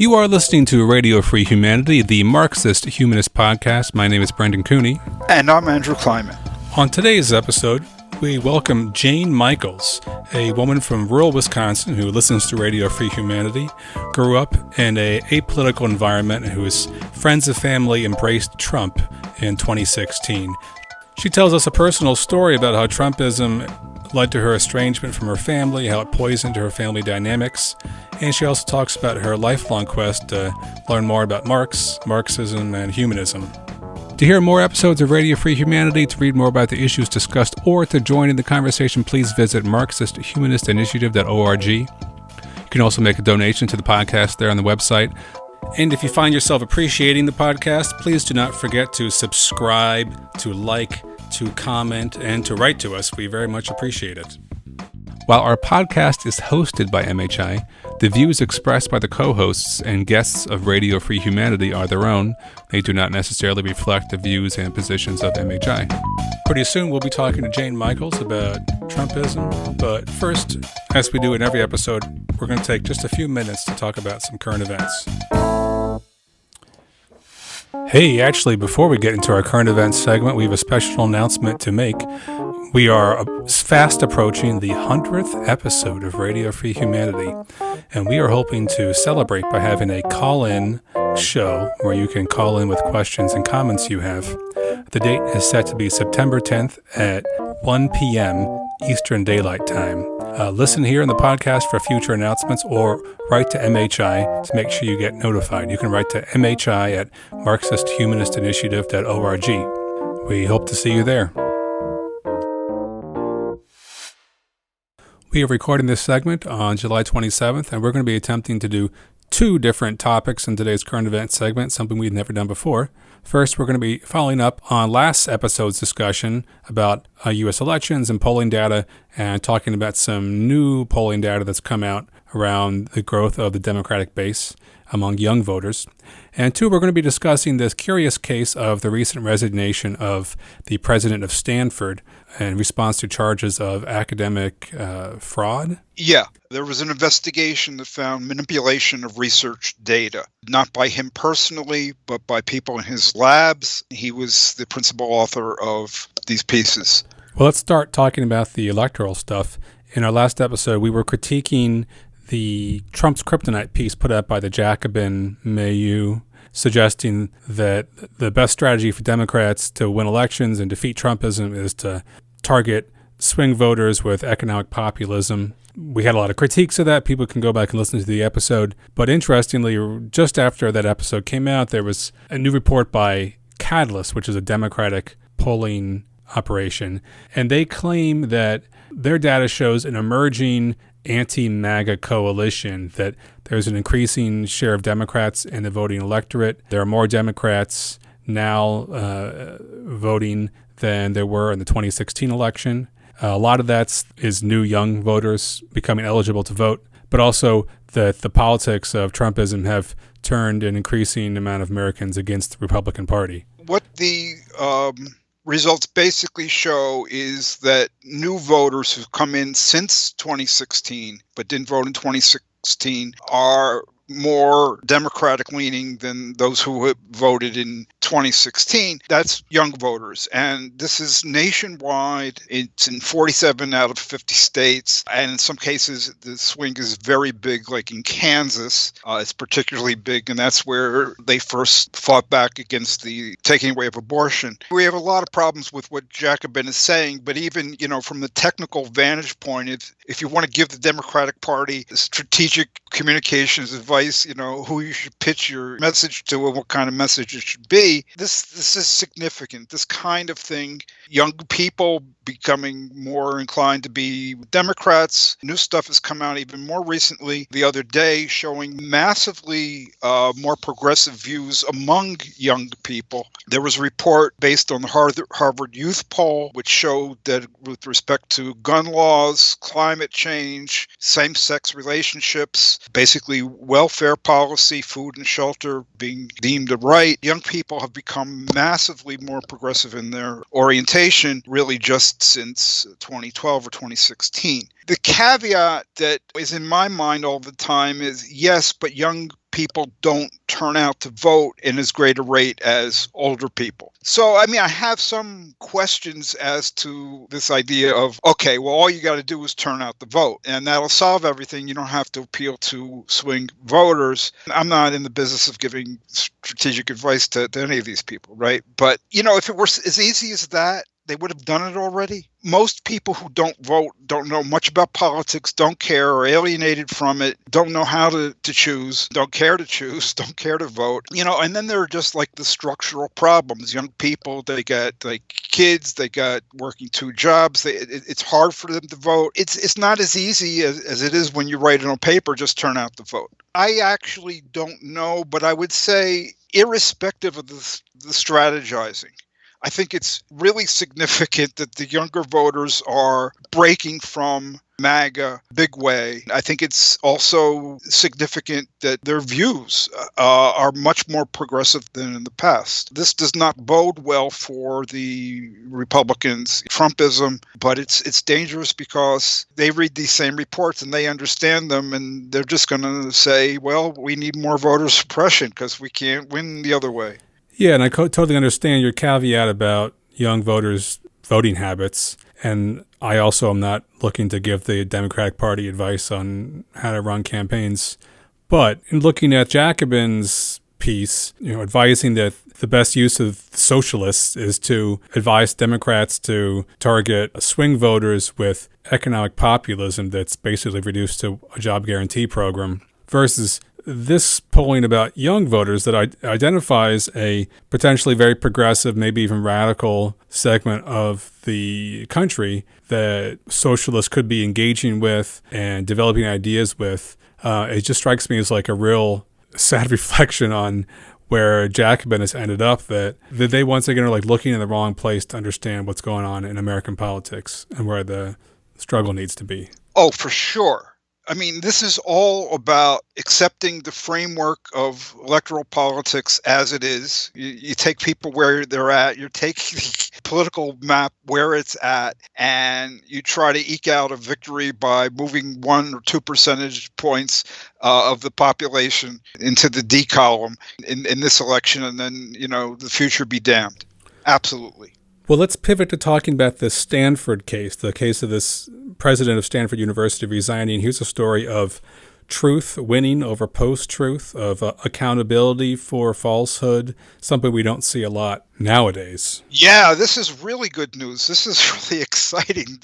You are listening to Radio Free Humanity, the Marxist-Humanist podcast. My name is Brendan Cooney. And I'm Andrew Kleiman. On today's episode, we welcome Jane Michaels, a woman from rural Wisconsin who listens to Radio Free Humanity, grew up in an apolitical environment, and whose friends and family embraced Trump in 2016. She tells us a personal story about how Trumpism led to her estrangement from her family, how it poisoned her family dynamics, and she also talks about her lifelong quest to learn more about Marx, Marxism, and humanism. To hear more episodes of Radio Free Humanity, to read more about the issues discussed, or to join in the conversation, please visit Marxist-Humanist-Initiative.org. You can also make a donation to the podcast there on the website. And if you find yourself appreciating the podcast, please do not forget to subscribe, to like, to comment, and to write to us. We very much appreciate it. While our podcast is hosted by MHI, the views expressed by the co-hosts and guests of Radio Free Humanity are their own. They do not necessarily reflect the views and positions of MHI. Pretty soon we'll be talking to Jane Michaels about Trumpism, but first, as we do in every episode, we're going to take just a few minutes to talk about some current events. Hey, actually, before we get into our current events segment, we have a special announcement to make. We are fast approaching the 100th episode of Radio Free Humanity, and we are hoping to celebrate by having a call-in show where you can call in with questions and comments you have. The date is set to be September 10th at 1 p.m. Eastern Daylight Time. Listen here in the podcast for future announcements, or write to MHI to make sure you get notified. You can write to MHI at Marxist-Humanist-Initiative.org. We hope to see you there. We are recording this segment on July 27th, and we're going to be attempting to do two different topics in today's current event segment, something we've never done before. First, we're going to be following up on last episode's discussion about U.S. elections and polling data, and talking about some new polling data that's come out around the growth of the Democratic base among young voters. And two, we're going to be discussing this curious case of the recent resignation of the president of Stanford in response to charges of academic fraud. Yeah, there was an investigation that found manipulation of research data, not by him personally, but by people in his labs. He was the principal author of these pieces. Well, let's start talking about the electoral stuff. In our last episode, we were critiquing the Trump's Kryptonite piece put out by the Jacobin milieu, suggesting that the best strategy for Democrats to win elections and defeat Trumpism is to target swing voters with economic populism. We had a lot of critiques of that. People can go back and listen to the episode. But interestingly, just after that episode came out, there was a new report by Catalyst, which is a Democratic polling operation, and they claim that their data shows an emerging anti-MAGA coalition, that there's an increasing share of Democrats in the voting electorate. There are more Democrats now voting than there were in the 2016 election. A lot of that is new young voters becoming eligible to vote, but also that the politics of Trumpism have turned an increasing amount of Americans against the Republican Party. What the results basically show is that new voters who've come in since 2016 but didn't vote in 2016 are more Democratic leaning than those who had voted in 2016. That's young voters. And this is nationwide. It's in 47 out of 50 states. And in some cases, the swing is very big, like in Kansas. It's particularly big. And that's where they first fought back against the taking away of abortion. We have a lot of problems with what Jacobin is saying. But even, from the technical vantage point, if you want to give the Democratic Party strategic communications advice, who you should pitch your message to and what kind of message it should be, this is significant. This kind of thing, young people becoming more inclined to be Democrats. New stuff has come out even more recently the other day showing massively more progressive views among young people. There was a report based on the Harvard Youth Poll, which showed that with respect to gun laws, climate change, same-sex relationships, basically welfare policy, food and shelter being deemed a right, young people have become massively more progressive in their orientation, really just since 2012 or 2016. The caveat that is in my mind all the time is, yes, but young people don't turn out to vote in as great a rate as older people. So, I mean, I have some questions as to this idea of, okay, well, all you got to do is turn out the vote, and that'll solve everything. You don't have to appeal to swing voters. I'm not in the business of giving strategic advice to any of these people, right? But, if it were as easy as that, they would have done it already. Most people who don't vote don't know much about politics, don't care, are alienated from it, don't know how to choose, don't care to choose, don't care to vote. And then there are just like the structural problems. Young people, they got like kids, they got working two jobs. It's hard for them to vote. It's not as easy as it is when you write it on paper, just turn out the vote. I actually don't know, but I would say irrespective of the strategizing, I think it's really significant that the younger voters are breaking from MAGA big way. I think it's also significant that their views are much more progressive than in the past. This does not bode well for the Republicans' Trumpism, but it's dangerous because they read these same reports and they understand them, and they're just going to say, well, we need more voter suppression because we can't win the other way. Yeah, and I totally understand your caveat about young voters' voting habits. And I also am not looking to give the Democratic Party advice on how to run campaigns. But in looking at Jacobin's piece, advising that the best use of socialists is to advise Democrats to target swing voters with economic populism that's basically reduced to a job guarantee program, versus this polling about young voters that identifies a potentially very progressive, maybe even radical segment of the country that socialists could be engaging with and developing ideas with. It just strikes me as like a real sad reflection on where Jacobin has ended up, that they once again are like looking in the wrong place to understand what's going on in American politics and where the struggle needs to be. Oh, for sure. I mean, this is all about accepting the framework of electoral politics as it is. You take people where they're at, you take the political map where it's at, and you try to eke out a victory by moving 1 or 2 percentage points of the population into the D column in this election, and then, the future be damned. Absolutely. Well, let's pivot to talking about the Stanford case, the case of this president of Stanford University resigning. Here's a story of truth winning over post-truth, of accountability for falsehood, something we don't see a lot nowadays. Yeah, this is really good news. This is really exciting.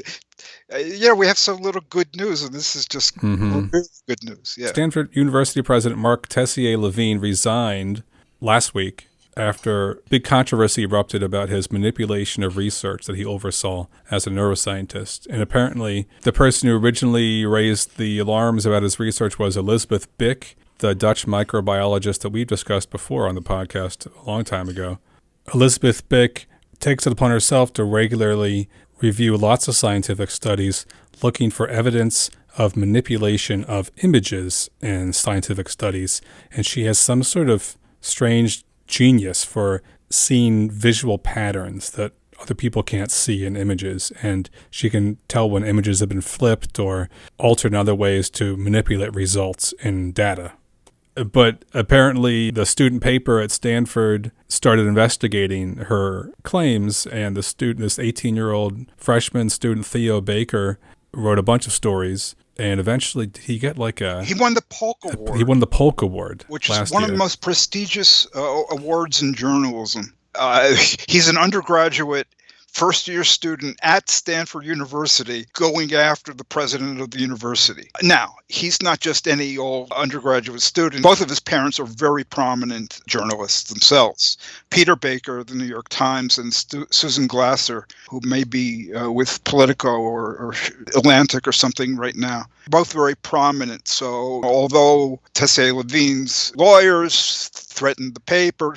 We have so little good news, and this is just really good news. Yeah. Stanford University President Mark Tessier-Levine resigned last week after big controversy erupted about his manipulation of research that he oversaw as a neuroscientist. And apparently, the person who originally raised the alarms about his research was Elizabeth Bick, the Dutch microbiologist that we've discussed before on the podcast a long time ago. Elizabeth Bick takes it upon herself to regularly review lots of scientific studies looking for evidence of manipulation of images in scientific studies. And she has some sort of strange genius for seeing visual patterns that other people can't see in images, and she can tell when images have been flipped or altered in other ways to manipulate results in data. But apparently the student paper at Stanford started investigating her claims, and this 18-year-old freshman student, Theo Baker, wrote a bunch of stories. And eventually he got he won the Polk Award. He won the Polk Award, which is one of the most prestigious awards in journalism. He's an undergraduate first-year student at Stanford University going after the president of the university. Now, he's not just any old undergraduate student. Both of his parents are very prominent journalists themselves. Peter Baker of the New York Times and Susan Glasser, who may be with Politico or Atlantic or something right now. Both very prominent. So although Tessier-Levine's lawyers threatened the paper,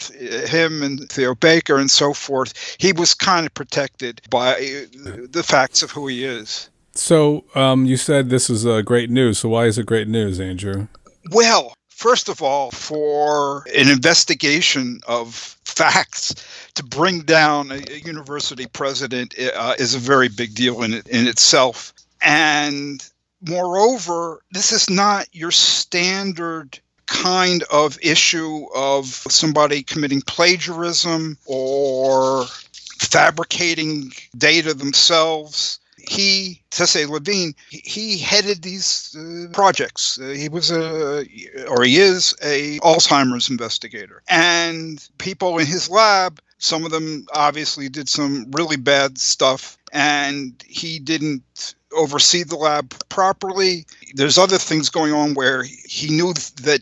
him and Theo Baker and so forth, he was kind of protected by the facts of who he is. So you said this is great news. So why is it great news, Andrew? Well, first of all, for an investigation of facts to bring down a university president is a very big deal in itself. And moreover, this is not your standard kind of issue of somebody committing plagiarism or fabricating data themselves. Tesse Levine, he headed these projects. He is a Alzheimer's investigator. And people in his lab, some of them obviously did some really bad stuff, and he didn't oversee the lab properly. There's other things going on where he knew that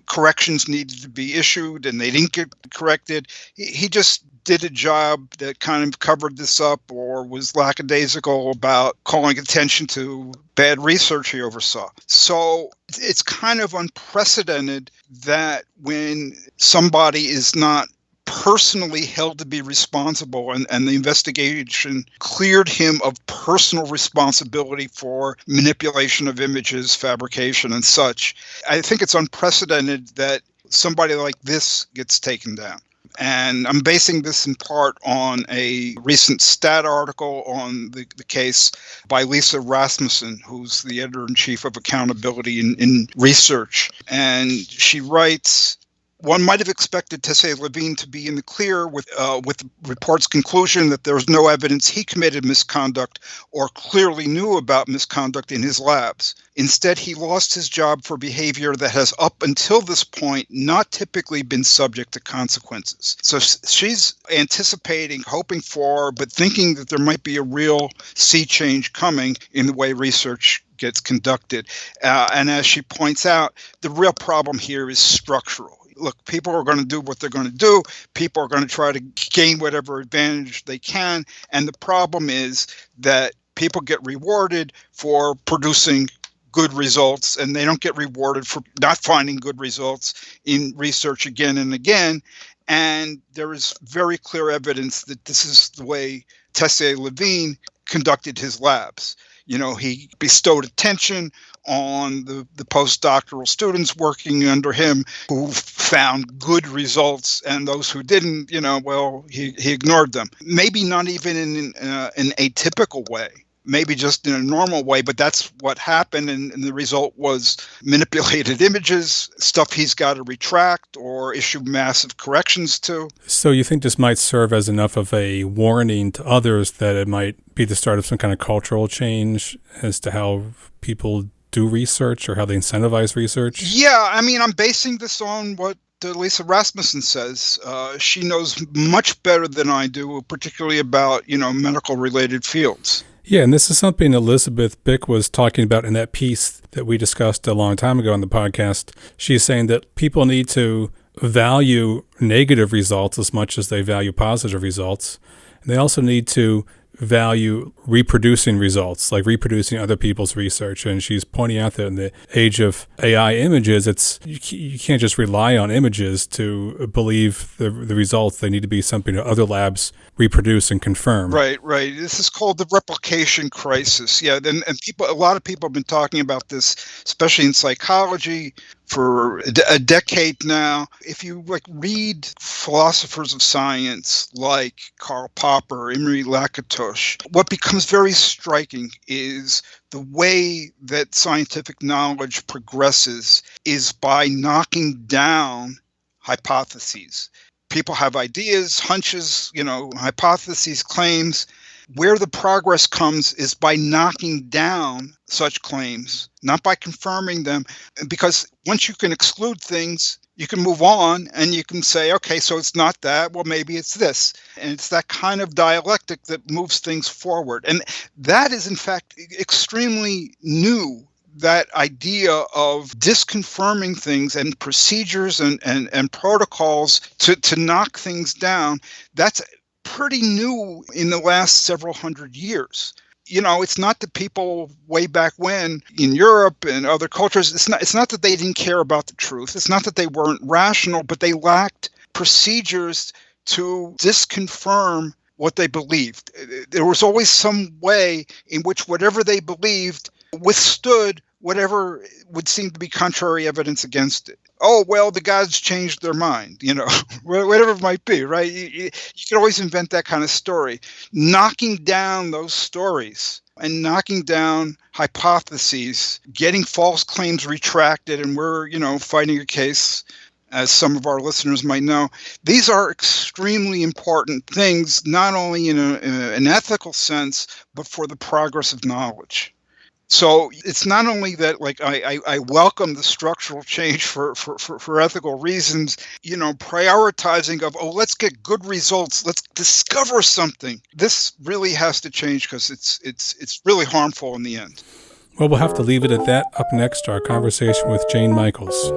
corrections needed to be issued and they didn't get corrected. He just did a job that kind of covered this up or was lackadaisical about calling attention to bad research he oversaw. So it's kind of unprecedented that when somebody is not personally held to be responsible and the investigation cleared him of personal responsibility for manipulation of images, fabrication, and such. I think it's unprecedented that somebody like this gets taken down. And I'm basing this in part on a recent stat article on the case by Lisa Rasmussen, who's the editor-in-chief of Accountability in Research. And she writes, one might have expected Tesse Levine to be in the clear with the report's conclusion that there was no evidence he committed misconduct or clearly knew about misconduct in his labs. Instead, he lost his job for behavior that has up until this point not typically been subject to consequences. So she's anticipating, hoping for, but thinking that there might be a real sea change coming in the way research gets conducted. And as she points out, the real problem here is structural. Look, people are going to do what they're going to do. People are going to try to gain whatever advantage they can. And the problem is that people get rewarded for producing good results, and they don't get rewarded for not finding good results in research again and again. And there is very clear evidence that this is the way Tesse Levine conducted his labs. You know, he bestowed attention on the postdoctoral students working under him who found good results, and those who didn't, he ignored them. Maybe not even in an atypical way, maybe just in a normal way, but that's what happened, and the result was manipulated images, stuff he's got to retract or issue massive corrections to. So you think this might serve as enough of a warning to others that it might be the start of some kind of cultural change as to how people do research or how they incentivize research? Yeah, I mean, I'm basing this on what Lisa Rasmussen says. She knows much better than I do, particularly about, medical-related fields. Yeah, and this is something Elizabeth Bick was talking about in that piece that we discussed a long time ago on the podcast. She's saying that people need to value negative results as much as they value positive results. And they also need to value reproducing results, like reproducing other people's research. And she's pointing out that in the age of AI images, you can't just rely on images to believe the results. They need to be something that other labs reproduce and confirm. Right. This is called the replication crisis. Yeah, and a lot of people have been talking about this, especially in psychology, for a decade now. If you read philosophers of science like Karl Popper, Imre Lakatos, what becomes very striking is the way that scientific knowledge progresses is by knocking down hypotheses. People have ideas, hunches, hypotheses, claims. Where the progress comes is by knocking down such claims, not by confirming them, because once you can exclude things, you can move on and you can say, okay, so it's not that, well, maybe it's this. And it's that kind of dialectic that moves things forward. And that is, in fact, extremely new, that idea of disconfirming things and procedures and protocols to knock things down. That's pretty new in the last several hundred years. It's not that people way back when in Europe and other cultures, it's not that they didn't care about the truth. It's not that they weren't rational, but they lacked procedures to disconfirm what they believed. There was always some way in which whatever they believed withstood whatever would seem to be contrary evidence against it. Oh, well, the gods changed their mind, whatever it might be, right? You can always invent that kind of story. Knocking down those stories and knocking down hypotheses, getting false claims retracted, and we're, fighting a case, as some of our listeners might know. These are extremely important things, not only in an ethical sense, but for the progress of knowledge. So it's not only that, like, I welcome the structural change for ethical reasons, prioritizing of, let's get good results, let's discover something. This really has to change because it's really harmful in the end. Well, we'll have to leave it at that. Up next, our conversation with Jane Michaels.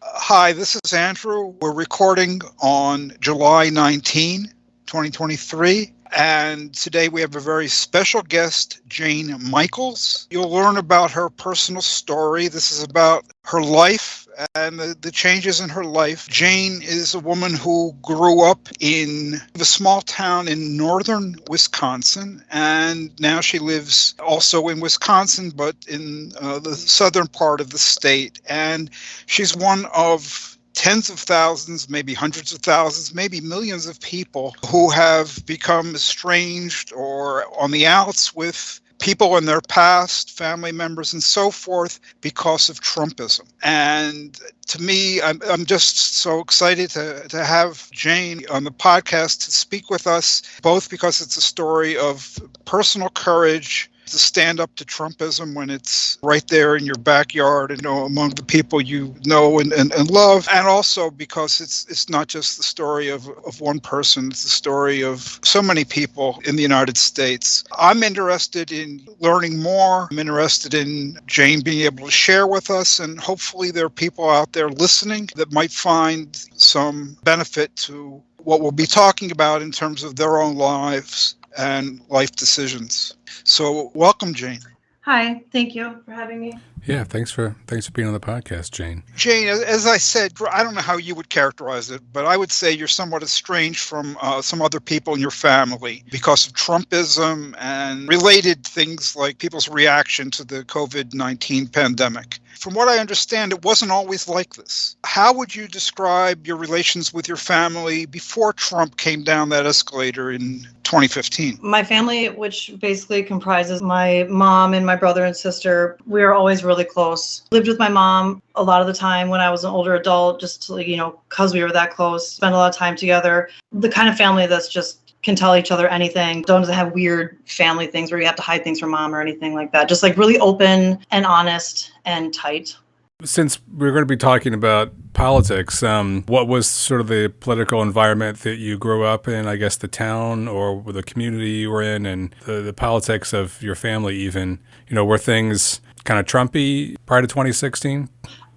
Hi, this is Andrew. We're recording on July 19, 2023. And today we have a very special guest, Jane Michaels. You'll learn about her personal story. This is about her life and the changes in her life. Jane is a woman who grew up in a small town in northern Wisconsin, and now she lives also in Wisconsin, but in the southern part of the state. And she's one of tens of thousands, maybe hundreds of thousands, maybe millions of people who have become estranged or on the outs with people in their past, family members and so forth, because of Trumpism. And to me, I'm just so excited to have Jane on the podcast to speak with us, both because it's a story of personal courage to stand up to Trumpism when it's right there in your backyard, among the people you know and love, and also because it's not just the story of one person, it's the story of so many people in the United States. I'm interested in learning more. I'm interested in Jane being able to share with us, and hopefully there are people out there listening that might find some benefit to what we'll be talking about in terms of their own lives and life decisions. So welcome, Jane. Hi, thank you for having me. Yeah, thanks for being on the podcast, Jane. Jane, as I said, I don't know how you would characterize it, but I would say you're somewhat estranged from some other people in your family because of Trumpism and related things like people's reaction to the COVID-19 pandemic. From what I understand, it wasn't always like this. How would you describe your relations with your family before Trump came down that escalator in 2015? My family, which basically comprises my mom and my brother and sister, we are always really close. Lived with my mom a lot of the time when I was an older adult, just because we were that close, spent a lot of time together. The kind of family that's just can tell each other anything, doesn't have weird family things where you have to hide things from mom or anything like that. Just like really open and honest and tight. Since we're going to be talking about politics, what was sort of the political environment that you grew up in, I guess the town or the community you were in, and the politics of your family even? Were things kind of Trumpy prior to 2016?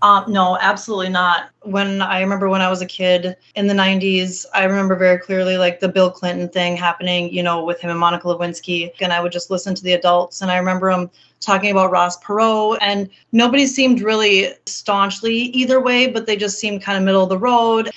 No, absolutely not. I remember when I was a kid in the 90s, I remember very clearly like the Bill Clinton thing happening, with him and Monica Lewinsky. And I would just listen to the adults. And I remember them talking about Ross Perot, and nobody seemed really staunchly either way, but they just seemed kind of middle of the road.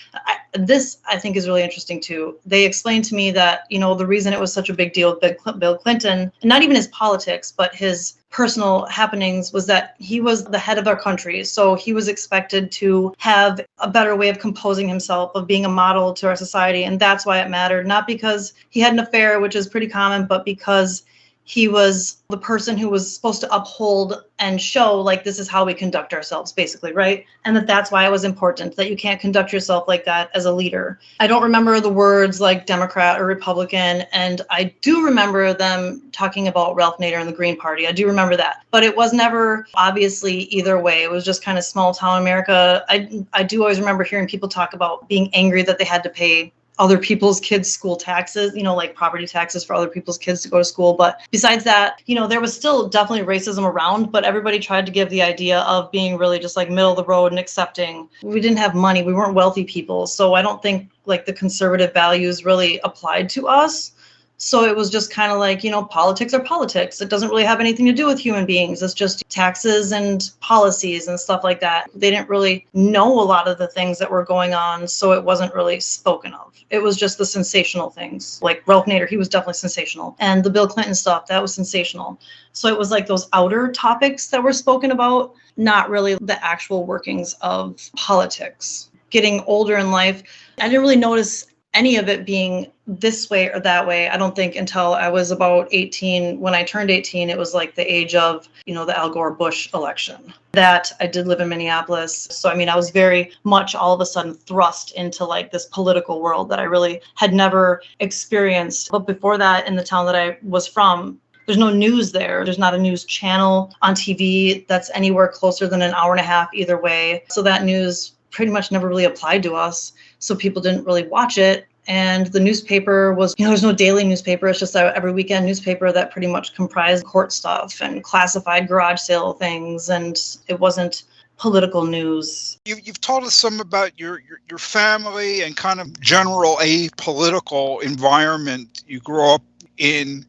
This, I think, is really interesting too. They explained to me that, the reason it was such a big deal with Bill Clinton, and not even his politics, but his personal happenings, was that he was the head of our country. So he was expected to have a better way of composing himself, of being a model to our society. And that's why it mattered, not because he had an affair, which is pretty common, but because he was the person who was supposed to uphold and show, like, this is how we conduct ourselves, basically, right? And that's why it was important, that you can't conduct yourself like that as a leader. I don't remember the words like Democrat or Republican, and I do remember them talking about Ralph Nader and the Green Party. I do remember that. But it was never obviously either way. It was just kind of small town America. I do always remember hearing people talk about being angry that they had to pay other people's kids' school taxes, like property taxes for other people's kids to go to school. But besides that, there was still definitely racism around, but everybody tried to give the idea of being really just like middle of the road and accepting. We didn't have money. We weren't wealthy people. So I don't think like the conservative values really applied to us. So it was just kind of like, politics are politics. It doesn't really have anything to do with human beings. It's just taxes and policies and stuff like that. They didn't really know a lot of the things that were going on, so it wasn't really spoken of. It was just the sensational things. Like Ralph Nader, he was definitely sensational. And the Bill Clinton stuff, that was sensational. So it was like those outer topics that were spoken about, not really the actual workings of politics. Getting older in life, I didn't really notice any of it being this way or that way, I don't think until I was about 18. When I turned 18, it was like the age of, the Al Gore Bush election. That I did live in Minneapolis. So, I was very much all of a sudden thrust into like this political world that I really had never experienced. But before that, in the town that I was from, there's no news there. There's not a news channel on TV that's anywhere closer than an hour and a half either way. So that news pretty much never really applied to us. So people didn't really watch it. And the newspaper was, there's no daily newspaper. It's just a every weekend newspaper that pretty much comprised court stuff and classified garage sale things. And it wasn't political news. You've told us some about your family and kind of general apolitical environment you grew up in,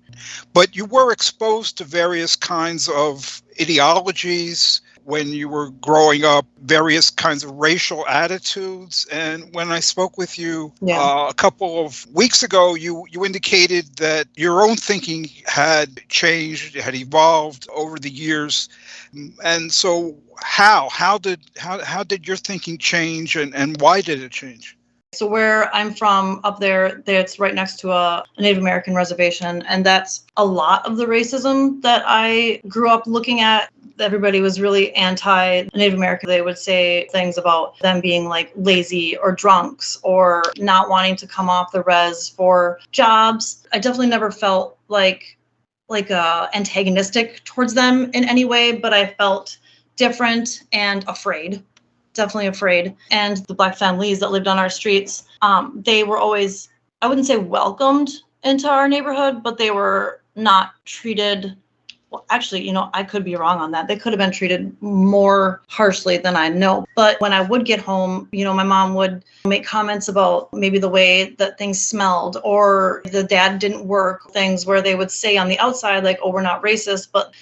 but you were exposed to various kinds of ideologies when you were growing up, various kinds of racial attitudes. And when I spoke with you a couple of weeks ago, you indicated that your own thinking had changed, had evolved over the years. And so how did your thinking change, and why did it change? So where I'm from up there, it's right next to a Native American reservation. And that's a lot of the racism that I grew up looking at. Everybody was really anti-Native American. They would say things about them being like lazy or drunks or not wanting to come off the res for jobs. I definitely never felt like antagonistic towards them in any way, but I felt different and afraid. Definitely afraid. And the Black families that lived on our streets, they were always, I wouldn't say welcomed into our neighborhood, but they were not treated, well, actually, I could be wrong on that. They could have been treated more harshly than I know. But when I would get home, my mom would make comments about maybe the way that things smelled, or the dad didn't work, things where they would say on the outside, like, oh, we're not racist, but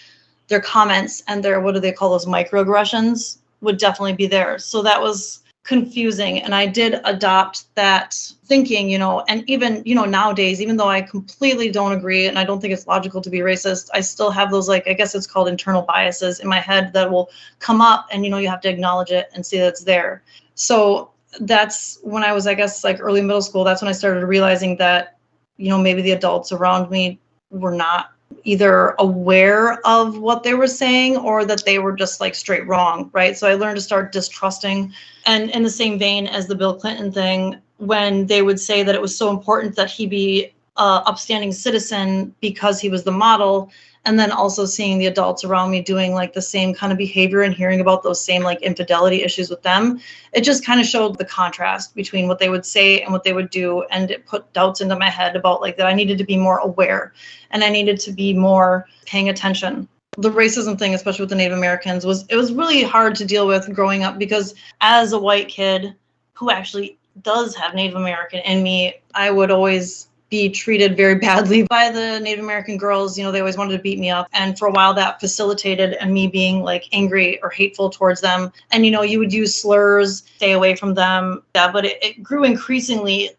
their comments and their, what do they call those, microaggressions, would definitely be there. So that was confusing. And I did adopt that thinking, and even, nowadays, even though I completely don't agree and I don't think it's logical to be racist, I still have those, I guess it's called internal biases in my head that will come up, and, you have to acknowledge it and see that it's there. So that's when I was, I guess, early middle school. That's when I started realizing that, maybe the adults around me were not either aware of what they were saying or that they were just straight wrong, right? So I learned to start distrusting. And in the same vein as the Bill Clinton thing, when they would say that it was so important that he be an upstanding citizen because he was the model, and then also seeing the adults around me doing the same kind of behavior and hearing about those same infidelity issues with them, it just kind of showed the contrast between what they would say and what they would do. And it put doubts into my head about that I needed to be more aware and I needed to be more paying attention. The racism thing, especially with the Native Americans, was really hard to deal with growing up, because as a white kid who actually does have Native American in me, I would always be treated very badly by the Native American girls. They always wanted to beat me up. And for a while that facilitated and me being angry or hateful towards them. And, you would use slurs, stay away from them. Yeah, but it grew increasingly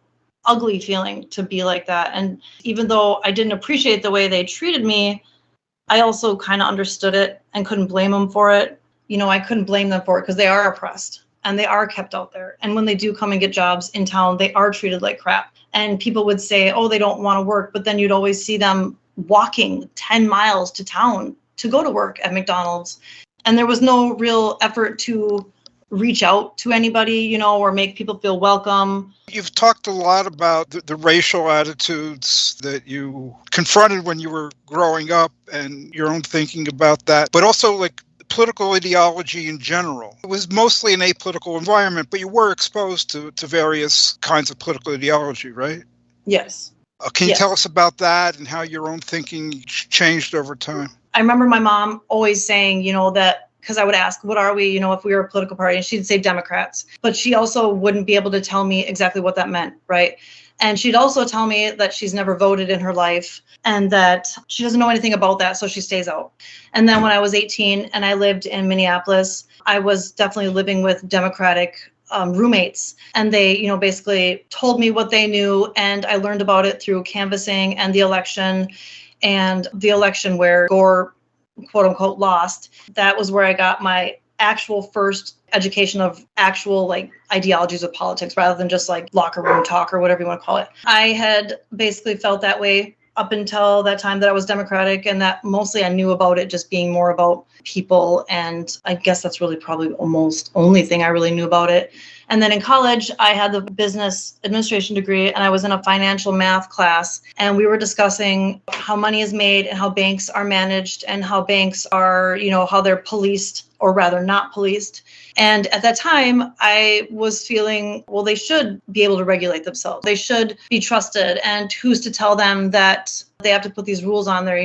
ugly feeling to be like that. And even though I didn't appreciate the way they treated me, I also kind of understood it and couldn't blame them for it. I couldn't blame them for it because they are oppressed and they are kept out there. And when they do come and get jobs in town, they are treated like crap. And people would say, oh, they don't want to work. But then you'd always see them walking 10 miles to town to go to work at McDonald's. And there was no real effort to reach out to anybody, or make people feel welcome. You've talked a lot about the racial attitudes that you confronted when you were growing up and your own thinking about that, but also political ideology in general. It was mostly an apolitical environment, but you were exposed to various kinds of political ideology, right? Yes. Can you tell us about that and how your own thinking changed over time? I remember my mom always saying, that, because I would ask, what are we, if we were a political party? And she'd say Democrats. But she also wouldn't be able to tell me exactly what that meant, right? And she'd also tell me that she's never voted in her life and that she doesn't know anything about that, so she stays out. And then when I was 18 and I lived in Minneapolis, I was definitely living with Democratic roommates. And they, basically told me what they knew. And I learned about it through canvassing and the election where Gore, quote unquote, lost. That was where I got my actual first education of actual like ideologies of politics rather than just like locker room talk or whatever you want to call it. I had basically felt that way up until that time that I was Democratic, and that mostly I knew about it just being more about people. And I guess that's really probably almost only thing I really knew about it. And then in college, I had the business administration degree, and I was in a financial math class, and we were discussing how money is made and how banks are managed and how banks are, how they're policed, or rather not policed. And at that time, I was feeling, well, they should be able to regulate themselves. They should be trusted. And who's to tell them that they have to put these rules on there,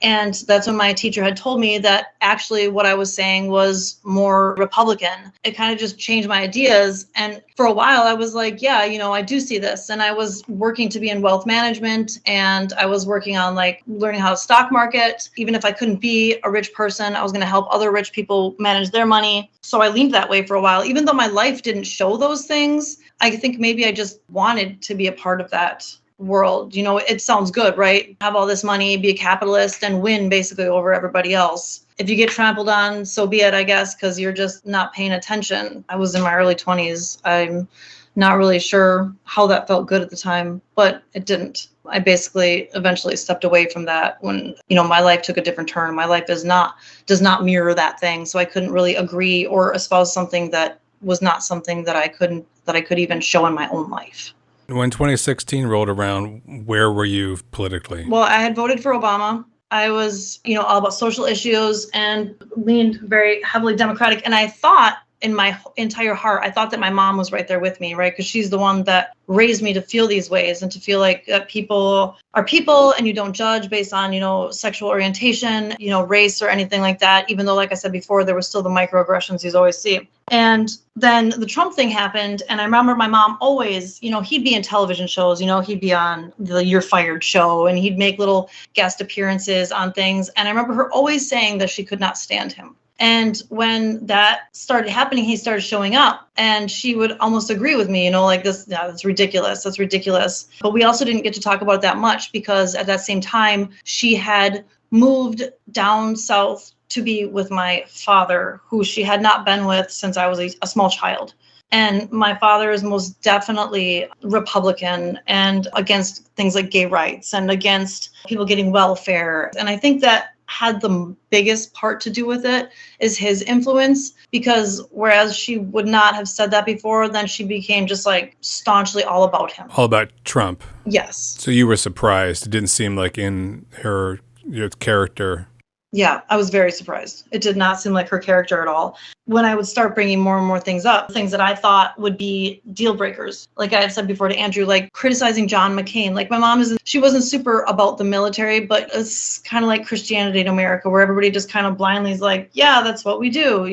And that's when my teacher had told me that actually what I was saying was more Republican. It kind of just changed my ideas. And for a while, I was like, yeah, I do see this. And I was working to be in wealth management, and I was working on like learning how to stock market. Even if I couldn't be a rich person, I was going to help other rich people manage their money. So I leaned that way for a while. Even though my life didn't show those things, I think maybe I just wanted to be a part of that world. It sounds good, right? Have all this money, be a capitalist, and win basically over everybody else. If you get trampled on, so be it, I guess, because you're just not paying attention. I was in my early 20s. I'm not really sure how that felt good at the time, but it didn't. I basically eventually stepped away from that when, my life took a different turn. My life does not mirror that thing. So I couldn't really agree or espouse something that was not something that I could even show in my own life. When 2016 rolled around, where were you politically? Well, I had voted for Obama. I was, all about social issues and leaned very heavily Democratic. And I thought in my entire heart, I thought that my mom was right there with me, right? Because she's the one that raised me to feel these ways and to feel like that people are people and you don't judge based on, sexual orientation, race or anything like that. Even though, like I said before, there was still the microaggressions you always see. And then the Trump thing happened. And I remember my mom always, he'd be in television shows, he'd be on the You're Fired show, and he'd make little guest appearances on things. And I remember her always saying that she could not stand him. And when that started happening, he started showing up, and she would almost agree with me, like this, that's ridiculous. That's ridiculous. But we also didn't get to talk about it that much because at that same time, she had moved down south to be with my father, who she had not been with since I was a small child. And my father is most definitely Republican and against things like gay rights and against people getting welfare. And I think that had the biggest part to do with it is his influence, because whereas she would not have said that before, then she became just like staunchly all about him. All about Trump. Yes. So you were surprised. It didn't seem like in her character. Yeah, I was very surprised. It did not seem like her character at all. When I would start bringing more and more things up, things that I thought would be deal breakers, like I have said before to Andrew, like criticizing John McCain. Like my mom she wasn't super about the military, but it's kind of like Christianity in America, where everybody just kind of blindly is like, yeah, that's what we do,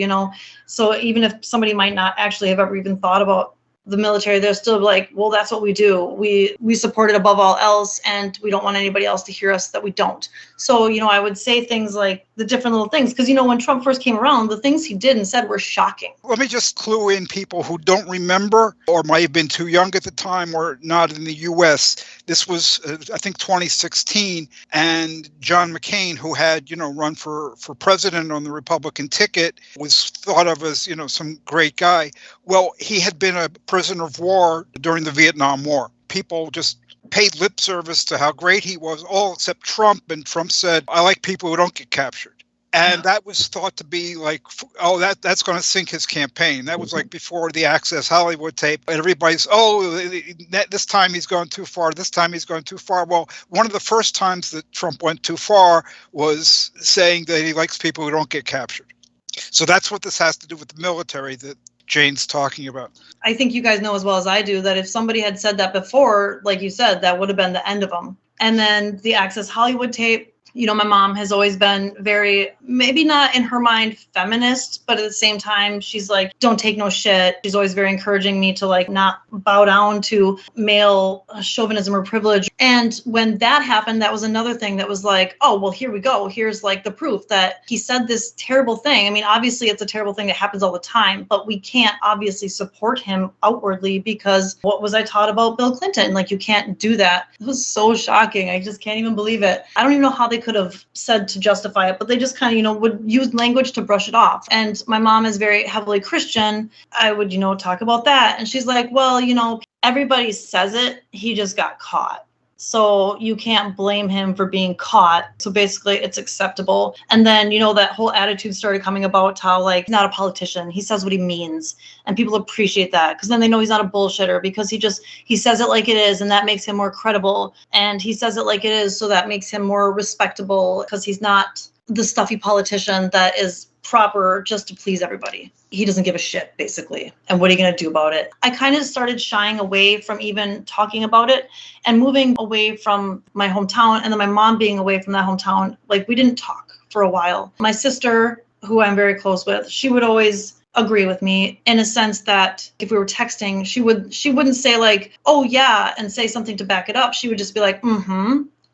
So even if somebody might not actually have ever even thought about the military, they're still like, well, that's what we do. We support it above all else, and we don't want anybody else to hear us that we don't. So, I would say things like the different little things, because, when Trump first came around, the things he did and said were shocking. Let me just clue in people who don't remember or might have been too young at the time or not in the U.S. This was, I think, 2016, and John McCain, who had, run for president on the Republican ticket, was thought of as, some great guy. Well, he had been a prisoner of war during the Vietnam War. People just paid lip service to how great he was, all except Trump. And Trump said, I like people who don't get captured. And that was thought to be like, oh, that's going to sink his campaign. That was like before the Access Hollywood tape. And everybody's, this time he's going too far. This time he's going too far. Well, one of the first times that Trump went too far was saying that he likes people who don't get captured. So that's what this has to do with the military that Jane's talking about. I think you guys know as well as I do that if somebody had said that before, like you said, that would have been the end of them. And then the Access Hollywood tape, my mom has always been very, maybe not in her mind feminist, but at the same time, she's like, don't take no shit. She's always very encouraging me to like not bow down to male chauvinism or privilege. And when that happened, that was another thing that was like, oh, well, here we go. Here's like the proof that he said this terrible thing. I mean, obviously it's a terrible thing that happens all the time, but we can't obviously support him outwardly because what was I taught about Bill Clinton? Like, you can't do that. It was so shocking. I just can't even believe it. I don't even know how they could have said to justify it, but they just kind of, would use language to brush it off. And my mom is very heavily Christian. I would, talk about that. And she's like, well, everybody says it. He just got caught. So you can't blame him for being caught. So basically it's acceptable. And then, that whole attitude started coming about how he's not a politician. He says what he means. And people appreciate that because then they know he's not a bullshitter because he says it like it is. And that makes him more credible. And he says it like it is. So that makes him more respectable because he's not the stuffy politician that is proper just to please everybody. He doesn't give a shit, basically. And what are you going to do about it? I kind of started shying away from even talking about it and moving away from my hometown. And then my mom being away from that hometown, we didn't talk for a while. My sister, who I'm very close with, she would always agree with me in a sense that if we were texting, she wouldn't say oh yeah, and say something to back it up. She would just be like,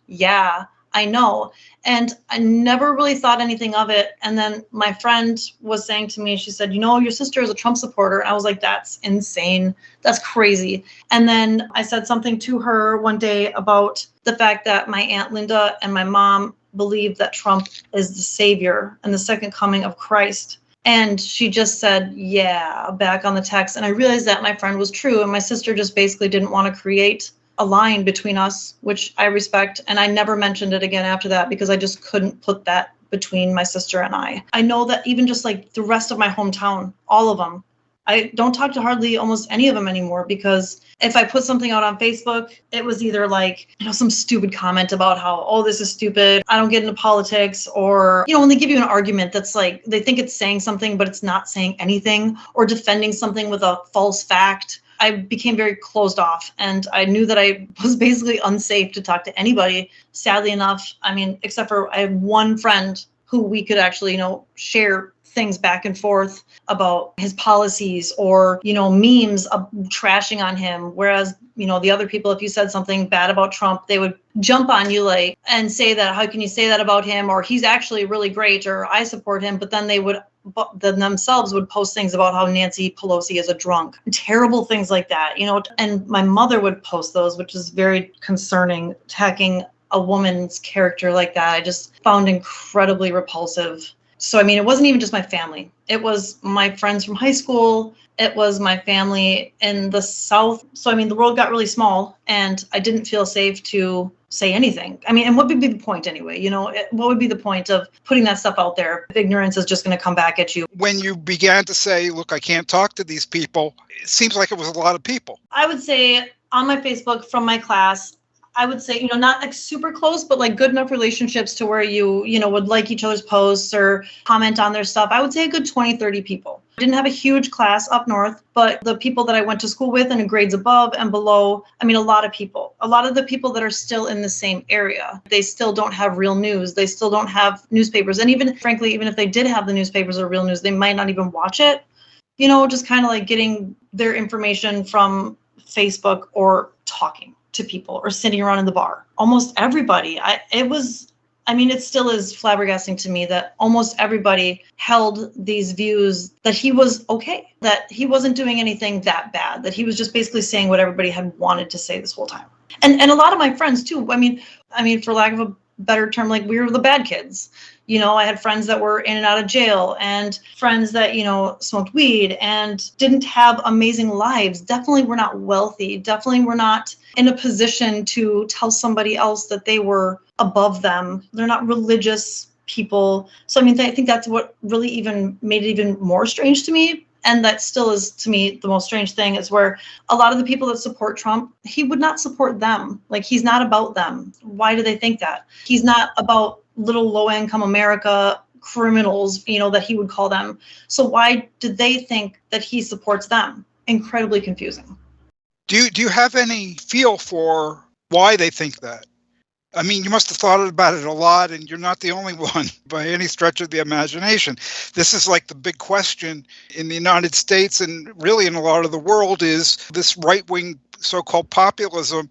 yeah, I know. And I never really thought anything of it. And then my friend was saying to me, she said, your sister is a Trump supporter. And I was like, that's insane. That's crazy. And then I said something to her one day about the fact that my Aunt Linda and my mom believe that Trump is the savior and the second coming of Christ. And she just said, yeah, back on the text. And I realized that my friend was true. And my sister just basically didn't want to create a line between us, which I respect. And I never mentioned it again after that because I just couldn't put that between my sister and I. I know that even just the rest of my hometown, all of them, I don't talk to hardly almost any of them anymore because if I put something out on Facebook, it was either some stupid comment about how, oh, this is stupid, I don't get into politics, or, when they give you an argument that's they think it's saying something, but it's not saying anything, or defending something with a false fact. I became very closed off and I knew that I was basically unsafe to talk to anybody. Sadly enough, except for I had one friend who we could actually, share things back and forth about his policies or, memes trashing on him. Whereas, the other people, if you said something bad about Trump, they would jump on you and say that, how can you say that about him? Or he's actually really great, or I support him. But then themselves would post things about how Nancy Pelosi is a drunk, terrible things like that, and my mother would post those, which is very concerning. Attacking a woman's character like that, I just found incredibly repulsive. So, it wasn't even just my family. It was my friends from high school. It was my family in the South. So, the world got really small and I didn't feel safe to say anything. And what would be the point anyway? What would be the point of putting that stuff out there if ignorance is just going to come back at you? When you began to say, look, I can't talk to these people, it seems like it was a lot of people. I would say on my Facebook from my class, I would say, not super close, but good enough relationships to where you would like each other's posts or comment on their stuff. I would say a good 20, 30 people. I didn't have a huge class up north, but the people that I went to school with and in grades above and below, a lot of people. A lot of the people that are still in the same area, they still don't have real news. They still don't have newspapers. And even, frankly, even if they did have the newspapers or real news, they might not even watch it. Just kind of getting their information from Facebook or talking to people or sitting around in the bar. Almost everybody. It still is flabbergasting to me that almost everybody held these views that he was okay, that he wasn't doing anything that bad, that he was just basically saying what everybody had wanted to say this whole time. And a lot of my friends too. For lack of a better term, we were the bad kids. I had friends that were in and out of jail and friends that, smoked weed and didn't have amazing lives. Definitely were not wealthy. Definitely were not in a position to tell somebody else that they were above them. They're not religious people. So, I think that's what really even made it even more strange to me. And that still is, to me, the most strange thing is where a lot of the people that support Trump, he would not support them. He's not about them. Why do they think that? He's not about little low-income America criminals, that he would call them. So why did they think that he supports them? Incredibly confusing. Do you have any feel for why they think that? You must have thought about it a lot, and you're not the only one by any stretch of the imagination. This is the big question in the United States and really in a lot of the world is this right-wing so-called populism.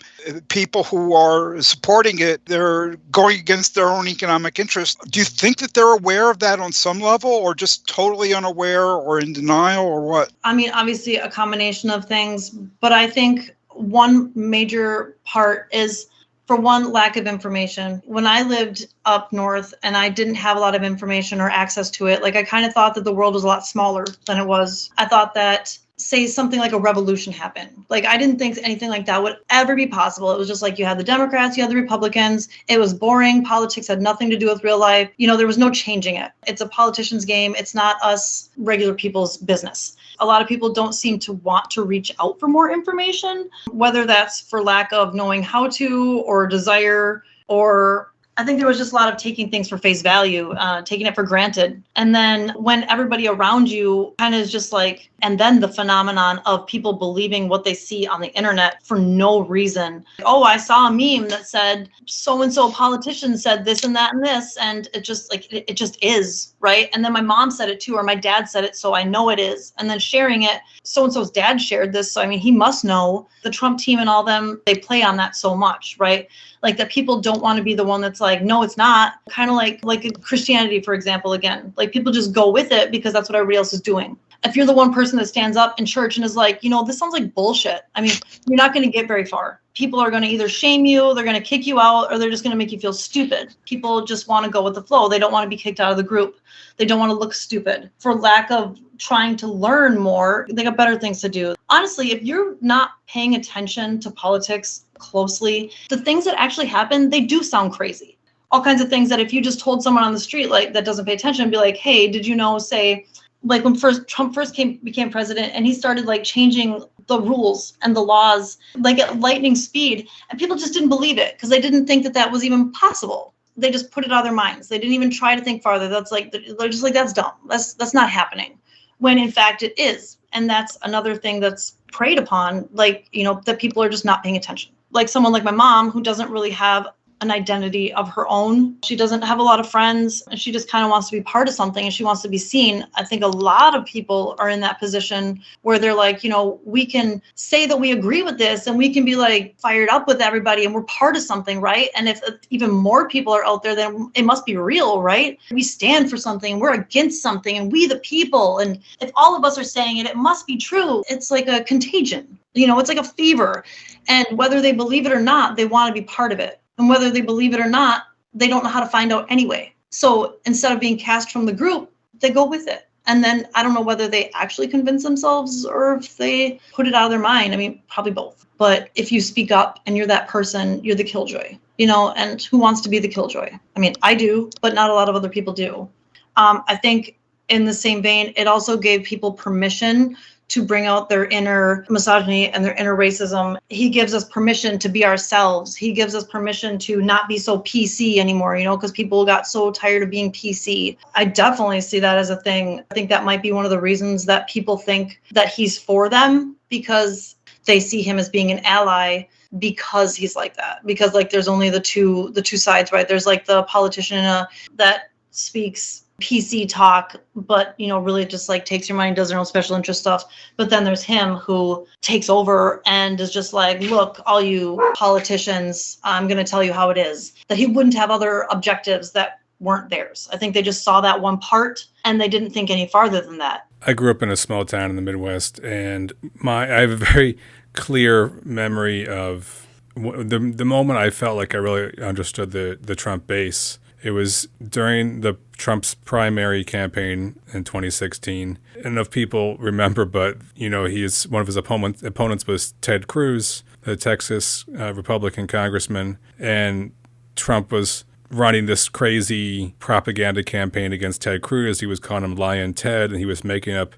People who are supporting it, they're going against their own economic interests. Do you think that they're aware of that on some level or just totally unaware or in denial or what? Obviously a combination of things, but I think one major part is For one, lack of information. When I lived up north and I didn't have a lot of information or access to it, like I kind of thought that the world was a lot smaller than it was. I thought that, say, something like a revolution happened. Like I didn't think anything like that would ever be possible. It was just like you had the Democrats, you had the Republicans. It was boring. Politics had nothing to do with real life. There was no changing it. It's a politician's game. It's not us regular people's business. A lot of people don't seem to want to reach out for more information, whether that's for lack of knowing how to or desire, or I think there was just a lot of taking things for face value, taking it for granted. And then when everybody around you kind of is just like, and then the phenomenon of people believing what they see on the internet for no reason. Oh, I saw a meme that said so-and-so politician said this and that and this. And it just like, it just is, right? And then my mom said it too, or my dad said it, so I know it is. And then sharing it, so-and-so's dad shared this. So, I mean, he must know. The Trump team and all them, they play on that so much, right? Like that people don't want to be the one that's like, no, it's not. Kind of like Christianity, for example, again, like people just go with it because that's what everybody else is doing. If you're the one person that stands up in church and is like, this sounds like bullshit, I mean, you're not going to get very far. People are going to either shame you, they're going to kick you out, or they're just going to make you feel stupid. People just want to go with the flow. They don't want to be kicked out of the group. They don't want to look stupid. For lack of trying to learn more, they got better things to do. Honestly, if you're not paying attention to politics closely, the things that actually happen, they do sound crazy. All kinds of things that if you just told someone on the street like that doesn't pay attention, be like, hey, did you know, say, like when Trump first became president and he started like changing the rules and the laws like at lightning speed, and people just didn't believe it because they didn't think that that was even possible. They just put it out of their minds. They didn't even try to think farther. That's like, they're just like, that's dumb. That's not happening. When in fact it is. And that's another thing that's preyed upon, like, that people are just not paying attention. Like someone like my mom who doesn't really have an identity of her own. She doesn't have a lot of friends and she just kind of wants to be part of something and she wants to be seen. I think a lot of people are in that position where they're like, we can say that we agree with this and we can be like fired up with everybody and we're part of something, right? And if even more people are out there, then it must be real, right? We stand for something, we're against something, and we the people. And if all of us are saying it, it must be true. It's like a contagion, it's like a fever. And whether they believe it or not, they want to be part of it. And whether they believe it or not, they don't know how to find out anyway. So instead of being cast from the group, they go with it. And then I don't know whether they actually convince themselves or if they put it out of their mind. I mean, probably both. But if you speak up and you're that person, you're the killjoy, and who wants to be the killjoy? I mean, I do, but not a lot of other people do. I think in the same vein, it also gave people permission to bring out their inner misogyny and their inner racism. He gives us permission to be ourselves. He gives us permission to not be so PC anymore, because people got so tired of being PC. I definitely see that as a thing. I think that might be one of the reasons that people think that he's for them, because they see him as being an ally because he's like that. Because like there's only the two sides, right? There's like the politician that speaks PC talk, but really just like takes your money, does their own special interest stuff. But then there's him who takes over and is just like, look, all you politicians, I'm going to tell you how it is. That he wouldn't have other objectives that weren't theirs. I think they just saw that one part and they didn't think any farther than that. I grew up in a small town in the Midwest, and I have a very clear memory of the moment I felt like I really understood the Trump base. It was during Trump's primary campaign in 2016. Enough people remember, but one of his opponents was Ted Cruz, the Texas Republican congressman, and Trump was running this crazy propaganda campaign against Ted Cruz. He was calling him Lion Ted, and he was making up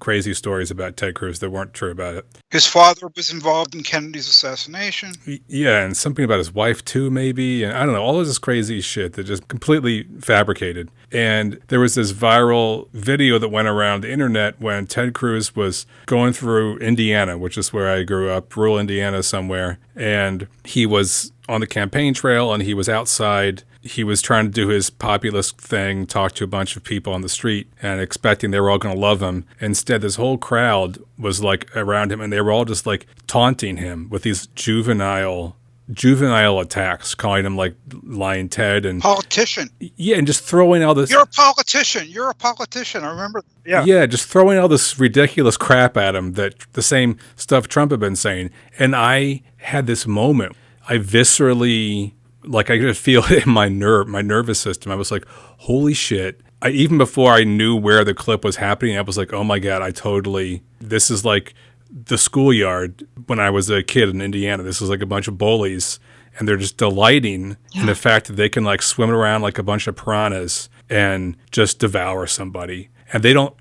crazy stories about Ted Cruz that weren't true about it. His father was involved in Kennedy's assassination. Yeah, and something about his wife too, maybe. And I don't know, all of this crazy shit that just completely fabricated. And there was this viral video that went around the internet when Ted Cruz was going through Indiana, which is where I grew up, rural Indiana somewhere. And he was on the campaign trail and he was outside. He was trying to do his populist thing, talk to a bunch of people on the street and expecting they were all going to love him. Instead, this whole crowd was like around him and they were all just like taunting him with these juvenile juvenile attacks, calling him like Lying Ted and politician. Yeah, and just throwing all this. You're a politician. You're a politician. I remember. Yeah. Yeah, just throwing all this ridiculous crap at him, that the same stuff Trump had been saying. And I had this moment. I viscerally, like, I could feel it in my nervous system. I was like, holy shit. Even before I knew where the clip was happening, I was like, oh my God, this is like the schoolyard when I was a kid in Indiana. This is like a bunch of bullies, and they're just delighting in the fact that they can like swim around like a bunch of piranhas and just devour somebody. And they don't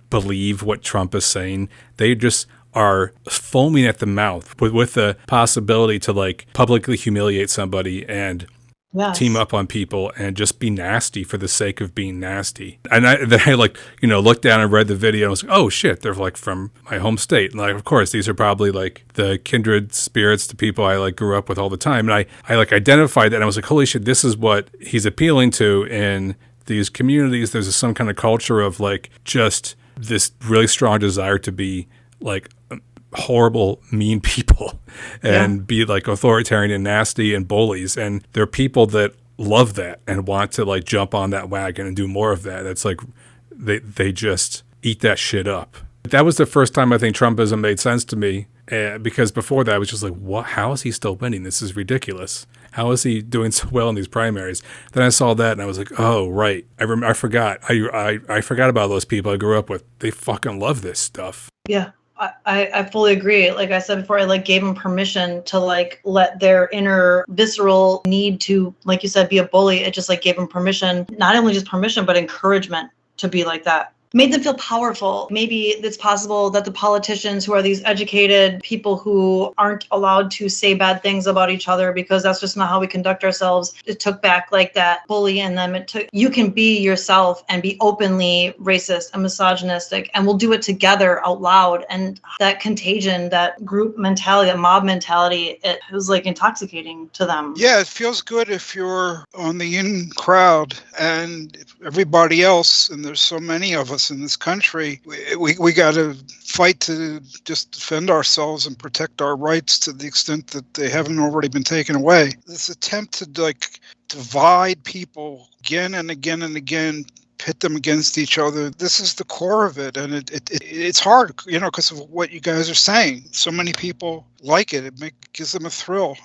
believe what Trump is saying. They just are foaming at the mouth with the possibility to like publicly humiliate somebody and team up on people and just be nasty for the sake of being nasty. And then I like, looked down and read the video and was like, oh shit, they're like from my home state. And like, of course, these are probably like the kindred spirits to people I like grew up with all the time. And I like identified that, and I was like, holy shit, this is what he's appealing to in these communities. There's some kind of culture of like just this really strong desire to be like horrible, mean people and be like authoritarian and nasty and bullies. And there are people that love that and want to like jump on that wagon and do more of that. That's like, they just eat that shit up. That was the first time I think Trumpism made sense to me, because before that I was just like, what? How is he still winning? This is ridiculous. How is he doing so well in these primaries? Then I saw that and I was like, oh, right. I forgot. I forgot about those people I grew up with. They fucking love this stuff. Yeah. I fully agree. Like I said before, I like gave them permission to like let their inner visceral need to, like you said, be a bully. It just like gave them permission, not only just permission, but encouragement to be like that. Made them feel powerful. Maybe it's possible that the politicians who are these educated people who aren't allowed to say bad things about each other because that's just not how we conduct ourselves. It took back like that bully in them. You can be yourself and be openly racist and misogynistic, and we'll do it together out loud. And that contagion, that group mentality, that mob mentality, it was like intoxicating to them. Yeah, it feels good if you're on the in crowd and everybody else, and there's so many of us in this country, we got to fight to just defend ourselves and protect our rights to the extent that they haven't already been taken away. This attempt to like divide people again and again and again, pit them against each other, this is the core of it. And it's hard, because of what you guys are saying. So many people like it. It gives them a thrill,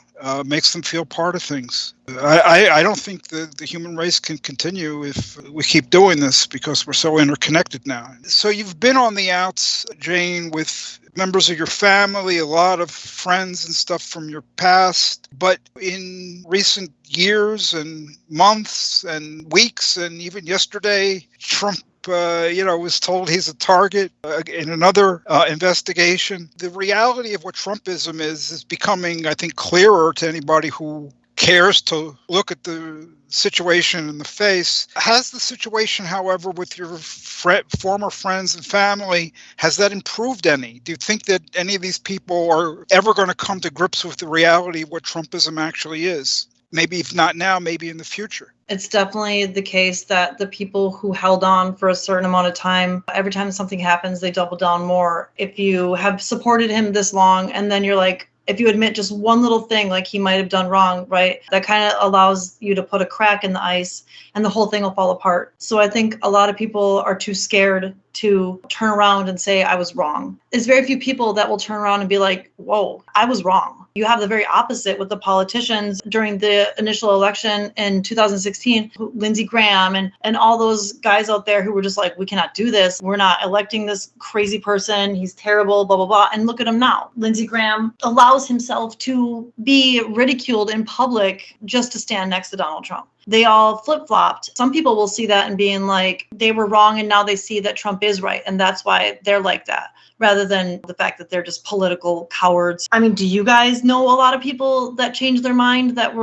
makes them feel part of things. I don't think the human race can continue if we keep doing this, because we're so interconnected now. So you've been on the outs, Jane, with members of your family, a lot of friends and stuff from your past. But in recent years and months and weeks, and even yesterday, Trump was told he's a target in another investigation. The reality of what Trumpism is becoming, I think, clearer to anybody who cares to look at the situation in the face. Has the situation, however, with your former friends and family, has that improved any? Do you think that any of these people are ever going to come to grips with the reality of what Trumpism actually is? Maybe if not now, maybe in the future. It's definitely the case that the people who held on for a certain amount of time, every time something happens, they double down more. If you have supported him this long and then you're like, if you admit just one little thing like he might have done wrong, right, that kind of allows you to put a crack in the ice and the whole thing will fall apart. So I think a lot of people are too scared to turn around and say, I was wrong. There's very few people that will turn around and be like, whoa, I was wrong. You have the very opposite with the politicians during the initial election in 2016, Lindsey Graham and all those guys out there who were just like, we cannot do this. We're not electing this crazy person. He's terrible, blah, blah, blah. And look at him now. Lindsey Graham allows himself to be ridiculed in public just to stand next to Donald Trump. They all flip-flopped. Some people will see that and being like, they were wrong and now they see that Trump is right. And that's why they're like that, rather than the fact that they're just political cowards. I mean, do you guys know a lot of people that changed their mind, that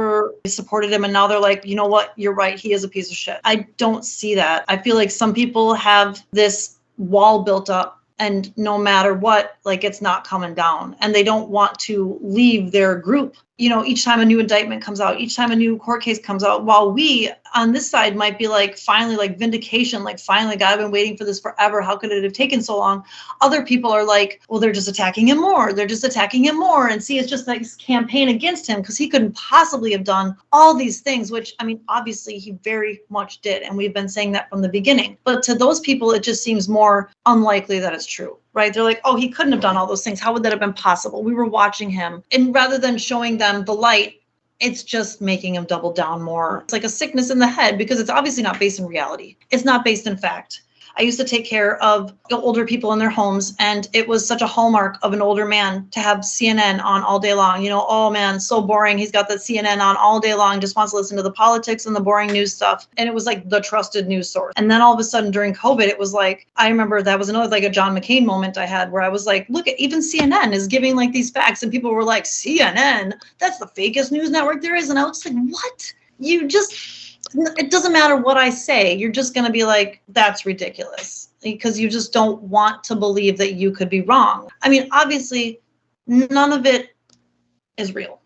supported him and now they're like, you know what, you're right, he is a piece of shit? I don't see that. I feel like some people have this wall built up, and no matter what, like, it's not coming down, and they don't want to leave their group. each time a new indictment comes out, each time a new court case comes out, while we on this side might be like, finally, like vindication, like finally, God, I've been waiting for this forever. How could it have taken so long? Other people are like, well, they're just attacking him more. They're just attacking him more. And see, it's just like this campaign against him because he couldn't possibly have done all these things, which, I mean, obviously he very much did. And we've been saying that from the beginning. But to those people, it just seems more unlikely that it's true. Right? They're like, oh, he couldn't have done all those things. How would that have been possible? We were watching him. And rather than showing them the light, it's just making him double down more. It's like a sickness in the head because it's obviously not based in reality. It's not based in fact. I used to take care of older people in their homes, and it was such a hallmark of an older man to have CNN on all day long. Oh man, so boring. He's got the CNN on all day long, just wants to listen to the politics and the boring news stuff. And it was like the trusted news source. And then all of a sudden during COVID, it was like, I remember that was another like a John McCain moment I had where I was like, look, even CNN is giving like these facts, and people were like, CNN, that's the fakest news network there is. And I was like, what? It doesn't matter what I say. You're just going to be like, that's ridiculous, because you just don't want to believe that you could be wrong. I mean, obviously, none of it is real.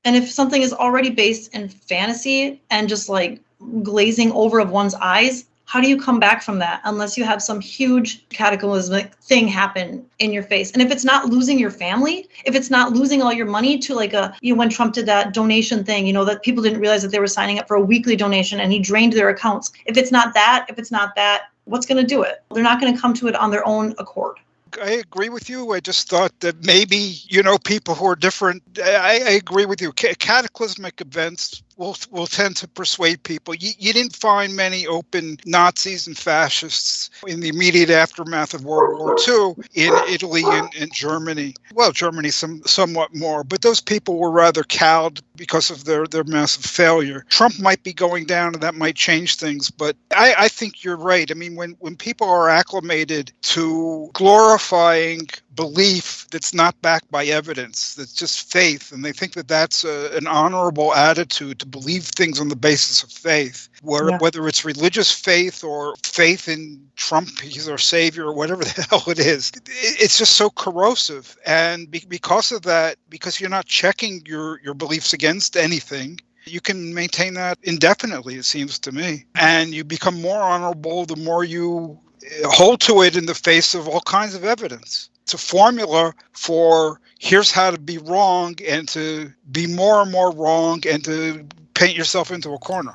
And if something is already based in fantasy and just like glazing over of one's eyes, how do you come back from that unless you have some huge cataclysmic thing happen in your face? And if it's not losing your family, if it's not losing all your money to like when Trump did that donation thing, that people didn't realize that they were signing up for a weekly donation and he drained their accounts. If it's not that, what's going to do it? They're not going to come to it on their own accord. I agree with you. I just thought that maybe, people who are different, I agree with you. Cataclysmic events will tend to persuade people. You didn't find many open Nazis and fascists in the immediate aftermath of World War II in Italy and Germany. Well, Germany somewhat more, but those people were rather cowed because of their massive failure. Trump might be going down and that might change things, but I think you're right. I mean, when people are acclimated to glorifying belief that's not backed by evidence, that's just faith, and they think that that's an honorable attitude to believe things on the basis of faith, whether it's religious faith or faith in Trump, he's our savior, or whatever the hell it is. It's just so corrosive. And because of that, because you're not checking your beliefs against anything, you can maintain that indefinitely, it seems to me. And you become more honorable the more you hold to it in the face of all kinds of evidence. It's a formula for here's how to be wrong and to be more and more wrong and to paint yourself into a corner.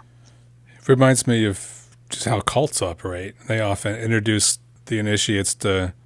It reminds me of just how cults operate. They often introduce the initiates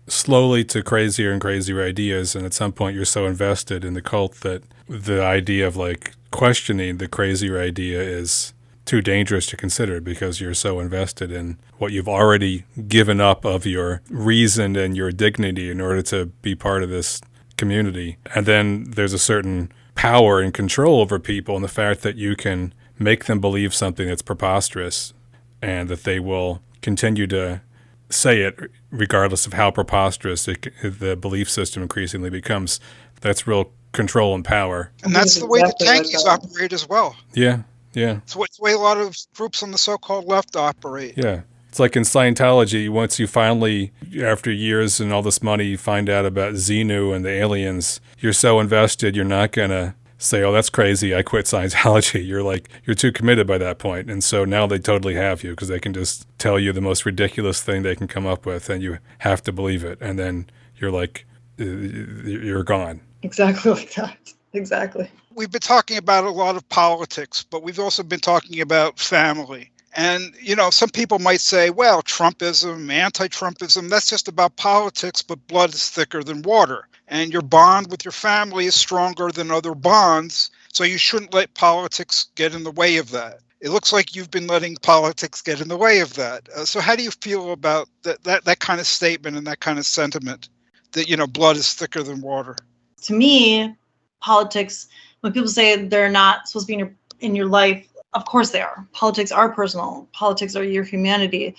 slowly to crazier and crazier ideas, and at some point you're so invested in the cult that the idea of like questioning the crazier idea is too dangerous to consider because you're so invested in what you've already given up of your reason and your dignity in order to be part of this community. And then there's a certain power and control over people, and the fact that you can make them believe something that's preposterous and that they will continue to say it regardless of how preposterous the belief system increasingly becomes. That's real control and power. And that's the way the tankies operate as well. Yeah. Yeah. It's the way a lot of groups on the so-called left operate. Yeah. It's like in Scientology, once you finally, after years and all this money, you find out about Xenu and the aliens, you're so invested, you're not going to say, oh, that's crazy, I quit Scientology. You're too committed by that point. And so now they totally have you because they can just tell you the most ridiculous thing they can come up with and you have to believe it. And then you're like, you're gone. Exactly like that. Exactly. We've been talking about a lot of politics, but we've also been talking about family. And, some people might say, well, Trumpism, anti-Trumpism, that's just about politics, but blood is thicker than water. And your bond with your family is stronger than other bonds, so you shouldn't let politics get in the way of that. It looks like you've been letting politics get in the way of that. So how do you feel about that kind of statement and that kind of sentiment that, blood is thicker than water? To me, politics, when people say they're not supposed to be in your life, of course they are. Politics are personal. Politics are your humanity.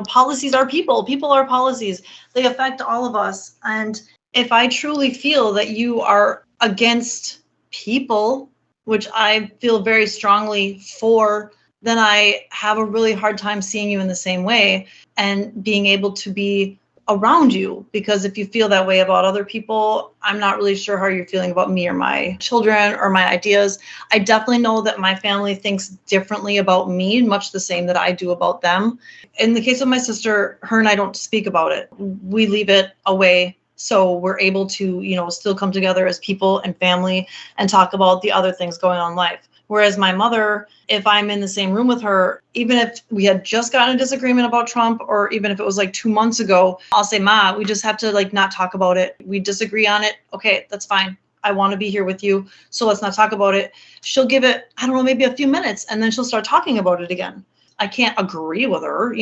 Policies are people. People are policies. They affect all of us. And if I truly feel that you are against people, which I feel very strongly for, then I have a really hard time seeing you in the same way and being able to be around you, because if you feel that way about other people, I'm not really sure how you're feeling about me or my children or my ideas. I definitely know that my family thinks differently about me, much the same that I do about them. In the case of my sister, her and I don't speak about it. We leave it away, so we're able to, still come together as people and family and talk about the other things going on in life. Whereas my mother, if I'm in the same room with her, even if we had just gotten a disagreement about Trump, or even if it was like 2 months ago, I'll say, Ma, we just have to not talk about it. We disagree on it. Okay, that's fine. I want to be here with you, so let's not talk about it. She'll give it, I don't know, maybe a few minutes, and then she'll start talking about it again. I can't agree with her,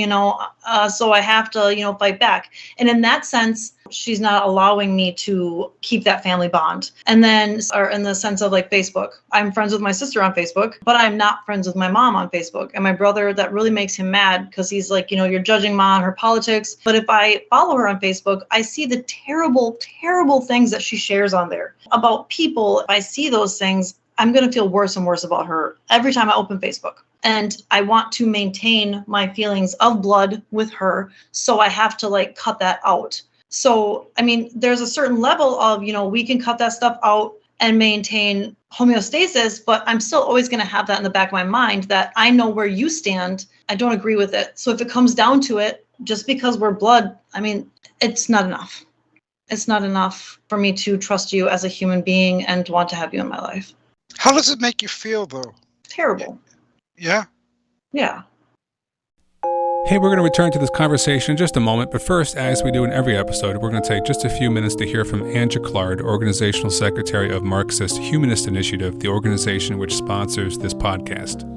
so I have to, fight back. And in that sense, she's not allowing me to keep that family bond. And then, or in the sense of Facebook, I'm friends with my sister on Facebook, but I'm not friends with my mom on Facebook. And my brother, that really makes him mad, because he's like, you're judging Ma on her politics. But if I follow her on Facebook, I see the terrible, terrible things that she shares on there about people. If I see those things, I'm going to feel worse and worse about her every time I open Facebook. And I want to maintain my feelings of blood with her. So I have to cut that out. So, there's a certain level of, we can cut that stuff out and maintain homeostasis, but I'm still always going to have that in the back of my mind, that I know where you stand. I don't agree with it. So if it comes down to it, just because we're blood, it's not enough. It's not enough for me to trust you as a human being and want to have you in my life. How does it make you feel, though? Terrible. Yeah? Yeah. Hey, we're going to return to this conversation in just a moment, but first, as we do in every episode, we're going to take just a few minutes to hear from Anja Clark, Organizational Secretary of Marxist-Humanist Initiative, the organization which sponsors this podcast.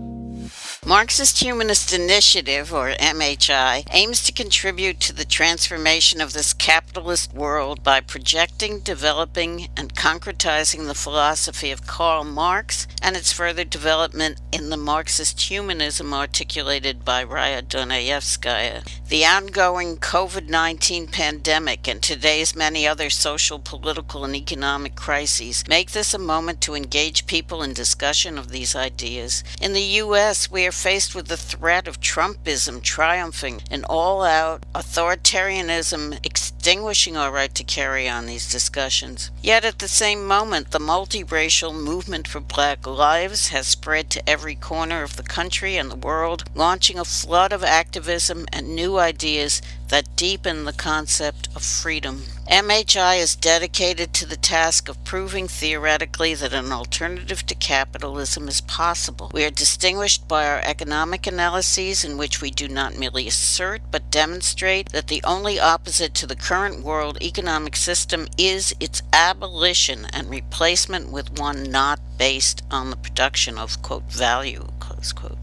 Marxist-Humanist Initiative, or MHI, aims to contribute to the transformation of this capitalist world by projecting, developing, and concretizing the philosophy of Karl Marx and its further development in the Marxist-Humanism articulated by Raya Dunayevskaya. The ongoing COVID-19 pandemic and today's many other social, political, and economic crises make this a moment to engage people in discussion of these ideas. In the U.S., we are faced with the threat of Trumpism triumphing, an all-out authoritarianism extinguishing our right to carry on these discussions. Yet at the same moment, the multiracial movement for Black lives has spread to every corner of the country and the world, launching a flood of activism and new ideas that deepen the concept of freedom. MHI is dedicated to the task of proving theoretically that an alternative to capitalism is possible. We are distinguished by our economic analyses, in which we do not merely assert but demonstrate that the only opposite to the current world economic system is its abolition and replacement with one not based on the production of, quote, value, close quote.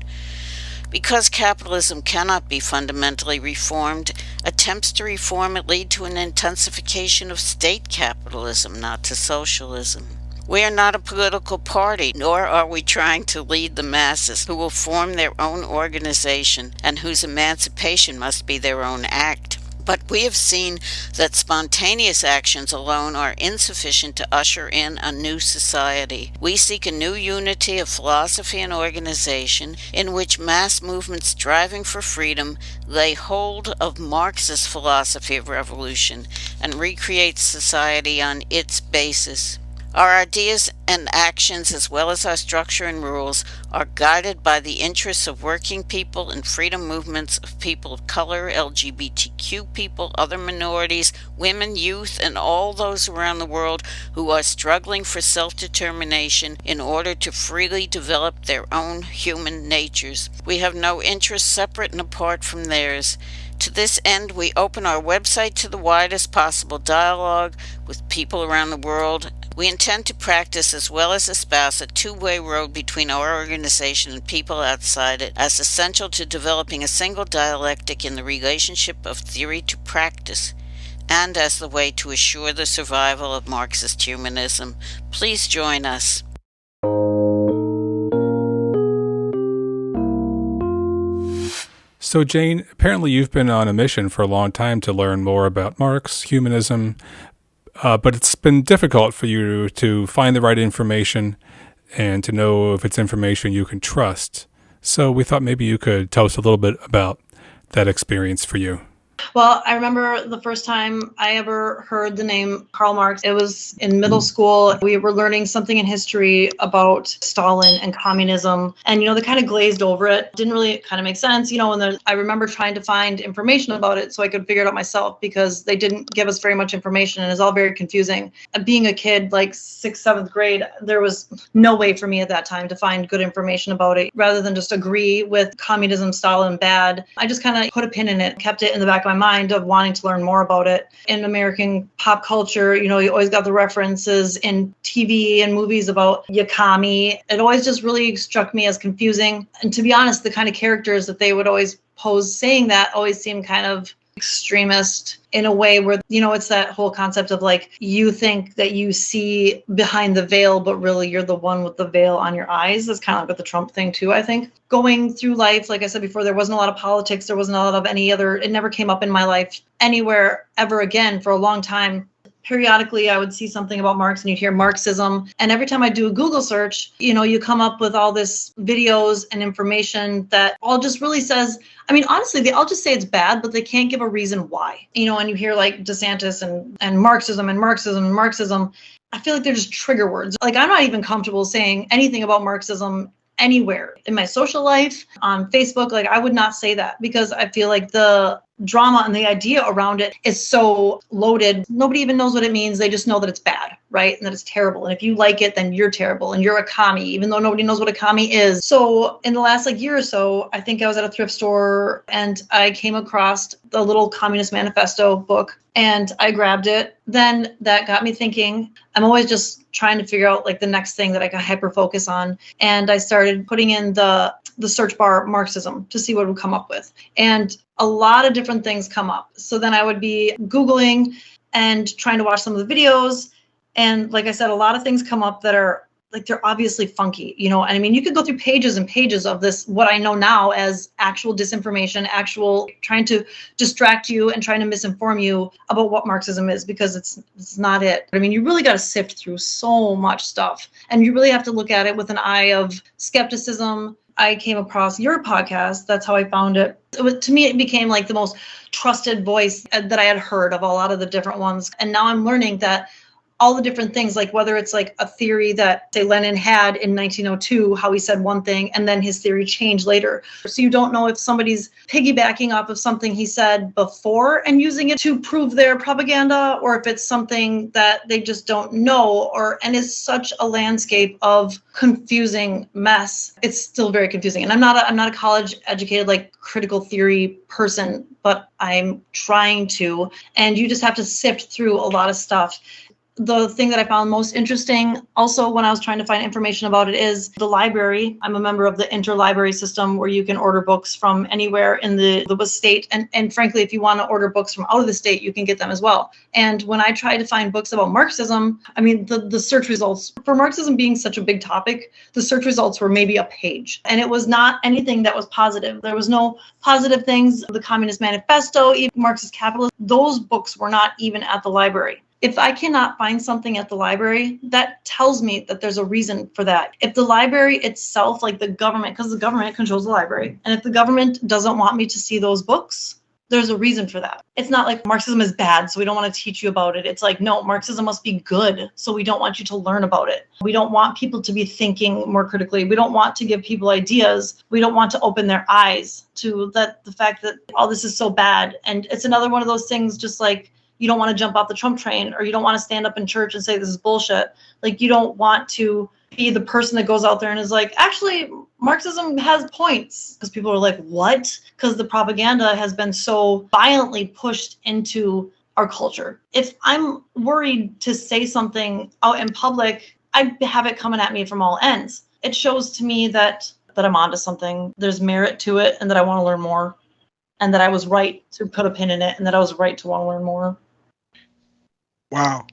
Because capitalism cannot be fundamentally reformed, attempts to reform it lead to an intensification of state capitalism, not to socialism. We are not a political party, nor are we trying to lead the masses who will form their own organization and whose emancipation must be their own act. But we have seen that spontaneous actions alone are insufficient to usher in a new society. We seek a new unity of philosophy and organization in which mass movements striving for freedom lay hold of Marxist philosophy of revolution and recreate society on its basis. Our ideas and actions, as well as our structure and rules, are guided by the interests of working people and freedom movements of people of color, LGBTQ people, other minorities, women, youth, and all those around the world who are struggling for self-determination in order to freely develop their own human natures. We have no interests separate and apart from theirs. To this end, we open our website to the widest possible dialogue with people around the world. We intend to practice as well as espouse a two-way road between our organization and people outside it, as essential to developing a single dialectic in the relationship of theory to practice, and as the way to assure the survival of Marxist-Humanism. Please join us. So, Jane, apparently you've been on a mission for a long time to learn more about Marx, humanism, but it's been difficult for you to find the right information and to know if it's information you can trust. So we thought maybe you could tell us a little bit about that experience for you. Well, I remember the first time I ever heard the name Karl Marx. It was in middle school. We were learning something in history about Stalin and communism. And, they kind of glazed over it. Didn't really kind of make sense, and I remember trying to find information about it so I could figure it out myself because they didn't give us very much information and it's all very confusing. Being a kid, like 6th, 7th grade, there was no way for me at that time to find good information about it. Rather than just agree with communism, Stalin, bad, I just kind of put a pin in it, kept it in the back of my mind of wanting to learn more about it. In American pop culture, you always got the references in TV and movies about Yakami. It always just really struck me as confusing. And to be honest, the kind of characters that they would always pose saying that always seemed kind of extremist in a way where, it's that whole concept of like, you think that you see behind the veil, but really you're the one with the veil on your eyes. That's kind of like with the Trump thing too, I think. Going through life, like I said before, there wasn't a lot of politics. There wasn't a lot of it never came up in my life anywhere ever again for a long time. Periodically, I would see something about Marx and you'd hear Marxism. And every time I do a Google search, you come up with all this videos and information that all just really says, honestly, they all just say it's bad, but they can't give a reason why. And you hear like DeSantis and Marxism and Marxism and Marxism. I feel like they're just trigger words. Like, I'm not even comfortable saying anything about Marxism anywhere in my social life, on Facebook. Like, I would not say that because I feel like the drama and the idea around it is so loaded. Nobody even knows what it means. They just know that it's bad, right? And that it's terrible. And if you like it, then you're terrible and you're a commie, even though nobody knows what a commie is. So in the last year or so, I think I was at a thrift store and I came across the little Communist Manifesto book and I grabbed it. Then that got me thinking. I'm always just trying to figure out like the next thing that I can hyper focus on. And I started putting in the search bar Marxism to see what it would come up with. And a lot of different things come up. So then I would be Googling and trying to watch some of the videos. And like I said, a lot of things come up that are like, they're obviously funky, and you could go through pages and pages of this, what I know now as actual disinformation, actual trying to distract you and trying to misinform you about what Marxism is, because it's not it. You really got to sift through so much stuff and you really have to look at it with an eye of skepticism. I came across your podcast. That's how I found it. To me, it became like the most trusted voice that I had heard of a lot of the different ones. And now I'm learning that all the different things, like whether it's like a theory that, say, Lenin had in 1902, how he said one thing and then his theory changed later. So you don't know if somebody's piggybacking off of something he said before and using it to prove their propaganda, or if it's something that they just don't know, and is such a landscape of confusing mess. It's still very confusing. And I'm not a college educated like critical theory person, but I'm trying to, and you just have to sift through a lot of stuff. The thing that I found most interesting also when I was trying to find information about it is the library. I'm a member of the interlibrary system where you can order books from anywhere in the state. And frankly, if you want to order books from out of the state, you can get them as well. And when I tried to find books about Marxism, the search results for Marxism being such a big topic, the search results were maybe a page. And it was not anything that was positive. There was no positive things. The Communist Manifesto, even Marxist Capitalist, those books were not even at the library. If I cannot find something at the library, that tells me that there's a reason for that. If the library itself, like the government, because the government controls the library, and if the government doesn't want me to see those books, there's a reason for that. It's not like Marxism is bad, so we don't want to teach you about it. It's like, no, Marxism must be good, so we don't want you to learn about it. We don't want people to be thinking more critically. We don't want to give people ideas. We don't want to open their eyes to the fact that all this is so bad. And it's another one of those things, just like, you don't want to jump off the Trump train, or you don't want to stand up in church and say this is bullshit. Like, you don't want to be the person that goes out there and is like, actually, Marxism has points. Because people are like, what? Because the propaganda has been so violently pushed into our culture. If I'm worried to say something out in public, I have it coming at me from all ends. It shows to me that I'm onto something. There's merit to it, and that I want to learn more. And that I was right to put a pin in it, and that I was right to want to learn more. Wow.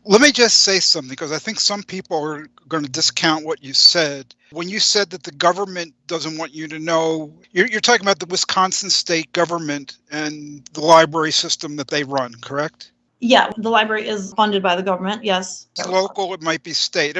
Let me just say something, because I think some people are going to discount what you said. When you said that the government doesn't want you to know, you're talking about the Wisconsin state government and the library system that they run, correct? Yeah, the library is funded by the government, yes. It's local, it might be state.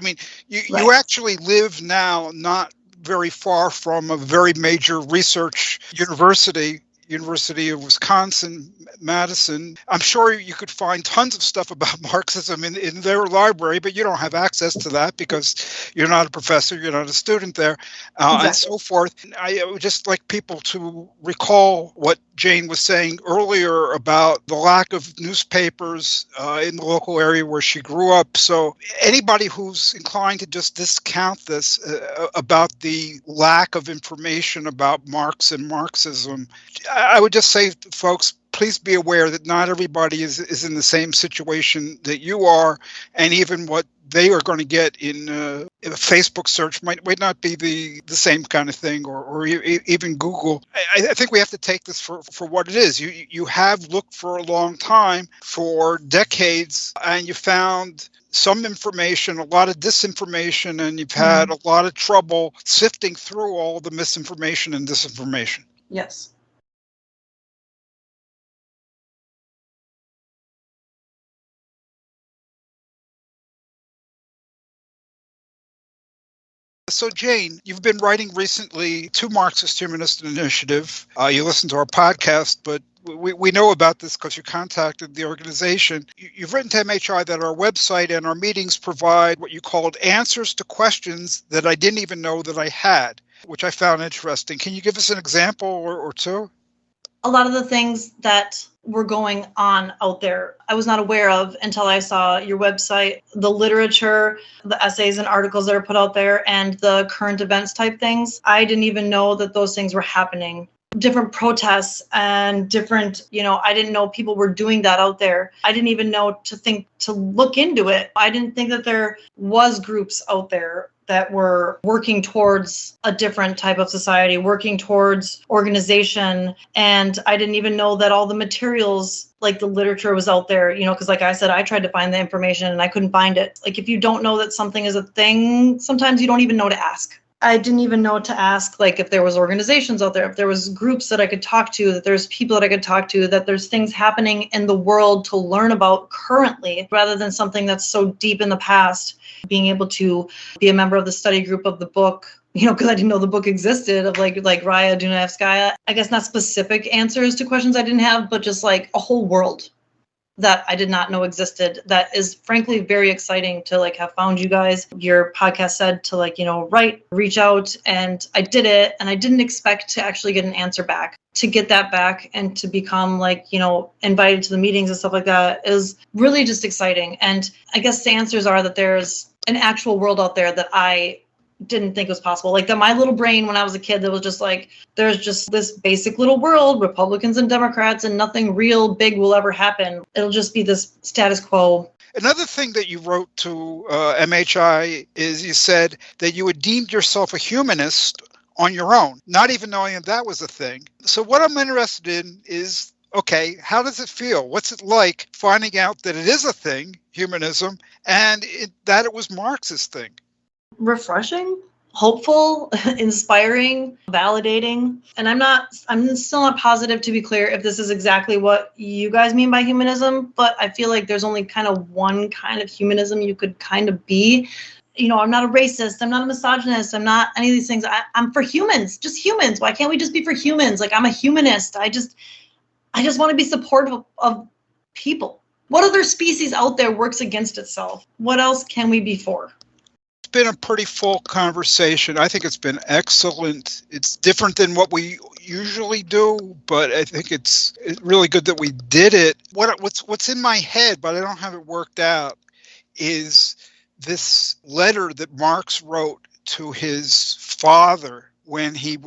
You actually live now not very far from a very major research university. University of Wisconsin, Madison. I'm sure you could find tons of stuff about Marxism in their library, but you don't have access to that because you're not a professor, you're not a student there, and so forth. I would just like people to recall what Jane was saying earlier about the lack of newspapers in the local area where she grew up. So anybody who's inclined to just discount this about the lack of information about Marx and Marxism, I would just say, folks, please be aware that not everybody is in the same situation that you are, and even what they are going to get in a Facebook search might not be the same kind of thing, or even Google. I think we have to take this for what it is. You have looked for a long time, for decades, and you found some information, a lot of disinformation, and you've had a lot of trouble sifting through all the misinformation and disinformation. Yes. So, Jane, you've been writing recently to Marxist-Humanist Initiative. You listen to our podcast, but we know about this because you contacted the organization. You've written to MHI that our website and our meetings provide what you called answers to questions that I didn't even know that I had, which I found interesting. Can you give us an example or two? A lot of the things that were going on out there, I was not aware of until I saw your website, the literature, the essays and articles that are put out there, and the current events type things. I didn't even know that those things were happening. Different protests and different, I didn't know people were doing that out there. I didn't even know to look into it. I didn't think that there was groups out there that were working towards a different type of society, working towards organization. And I didn't even know that all the materials, like the literature, was out there, because like I said, I tried to find the information and I couldn't find it. Like, if you don't know that something is a thing, sometimes you don't even know to ask. I didn't even know to ask, like, if there was organizations out there, if there was groups that I could talk to, that there's people that I could talk to, that there's things happening in the world to learn about currently, rather than something that's so deep in the past. Being able to be a member of the study group of the book, because I didn't know the book existed, of like Raya Dunayevskaya. I guess not specific answers to questions I didn't have, but just like a whole world that I did not know existed. That is frankly very exciting to like have found you guys. Your podcast said to reach out, and I did it, and I didn't expect to actually get an answer back. To get that back and to become invited to the meetings and stuff like that is really just exciting. And I guess the answers are that there's an actual world out there that I didn't think was possible. Like, that my little brain when I was a kid, that was just like, there's just this basic little world, Republicans and Democrats, and nothing real big will ever happen. It'll just be this status quo. Another thing that you wrote to MHI is you said that you had deemed yourself a humanist on your own, not even knowing that was a thing. So what I'm interested in is, okay, how does it feel? What's it like finding out that it is a thing, humanism, and that it was Marx's thing? Refreshing, hopeful, inspiring, validating. And I'm still not positive, to be clear, if this is exactly what you guys mean by humanism, but I feel like there's only kind of one kind of humanism you could kind of be. I'm not a racist. I'm not a misogynist. I'm not any of these things. I'm for humans, just humans. Why can't we just be for humans? Like, I'm a humanist. I just want to be supportive of people. What other species out there works against itself? What else can we be for? It's been a pretty full conversation. I think it's been excellent. It's different than what we usually do, but I think it's really good that we did it. What's in my head, but I don't have it worked out, is this letter that Marx wrote to his father when he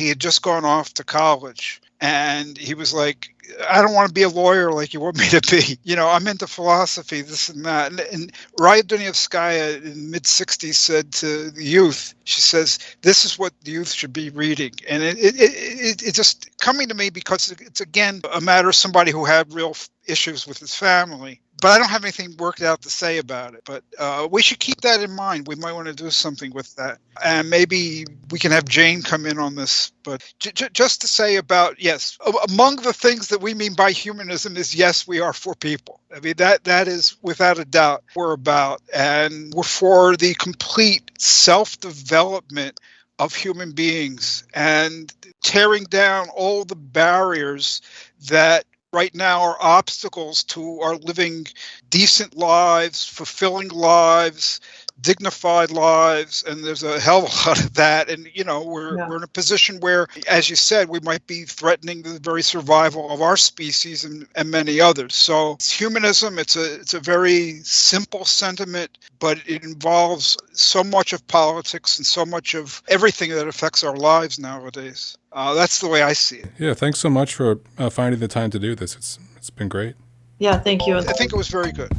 had just gone off to college. And he was like, I don't want to be a lawyer like you want me to be. I'm into philosophy, this and that. And Raya Dunayevskaya in the mid-60s said to the youth, she says, this is what the youth should be reading. And it just coming to me because it's, again, a matter of somebody who had real issues with his family. But I don't have anything worked out to say about it. But we should keep that in mind. We might want to do something with that. And maybe we can have Jane come in on this. But just to say about, yes, among the things that we mean by humanism is, yes, we are for people. I mean, that is without a doubt what we're about. And we're for the complete self-development of human beings and tearing down all the barriers that right now are obstacles to our living decent lives, fulfilling lives, dignified lives, and there's a hell of a lot of that. And we're in a position where, as you said, we might be threatening the very survival of our species and many others. So it's humanism. It's a very simple sentiment, but it involves so much of politics and so much of everything that affects our lives nowadays. That's the way I see it. Yeah, thanks so much for finding the time to do this. It's been great. Yeah, thank you. I think it was very good.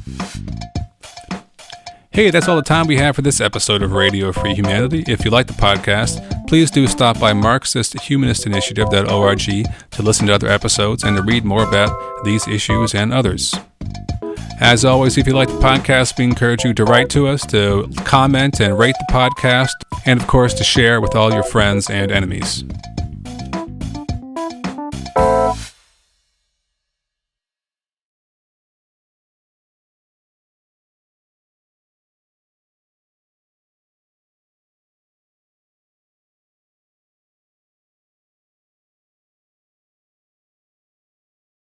Hey, that's all the time we have for this episode of Radio Free Humanity. If you like the podcast, please do stop by Marxist-Humanist-Initiative.org to listen to other episodes and to read more about these issues and others. As always, if you like the podcast, we encourage you to write to us, to comment and rate the podcast, and of course to share with all your friends and enemies.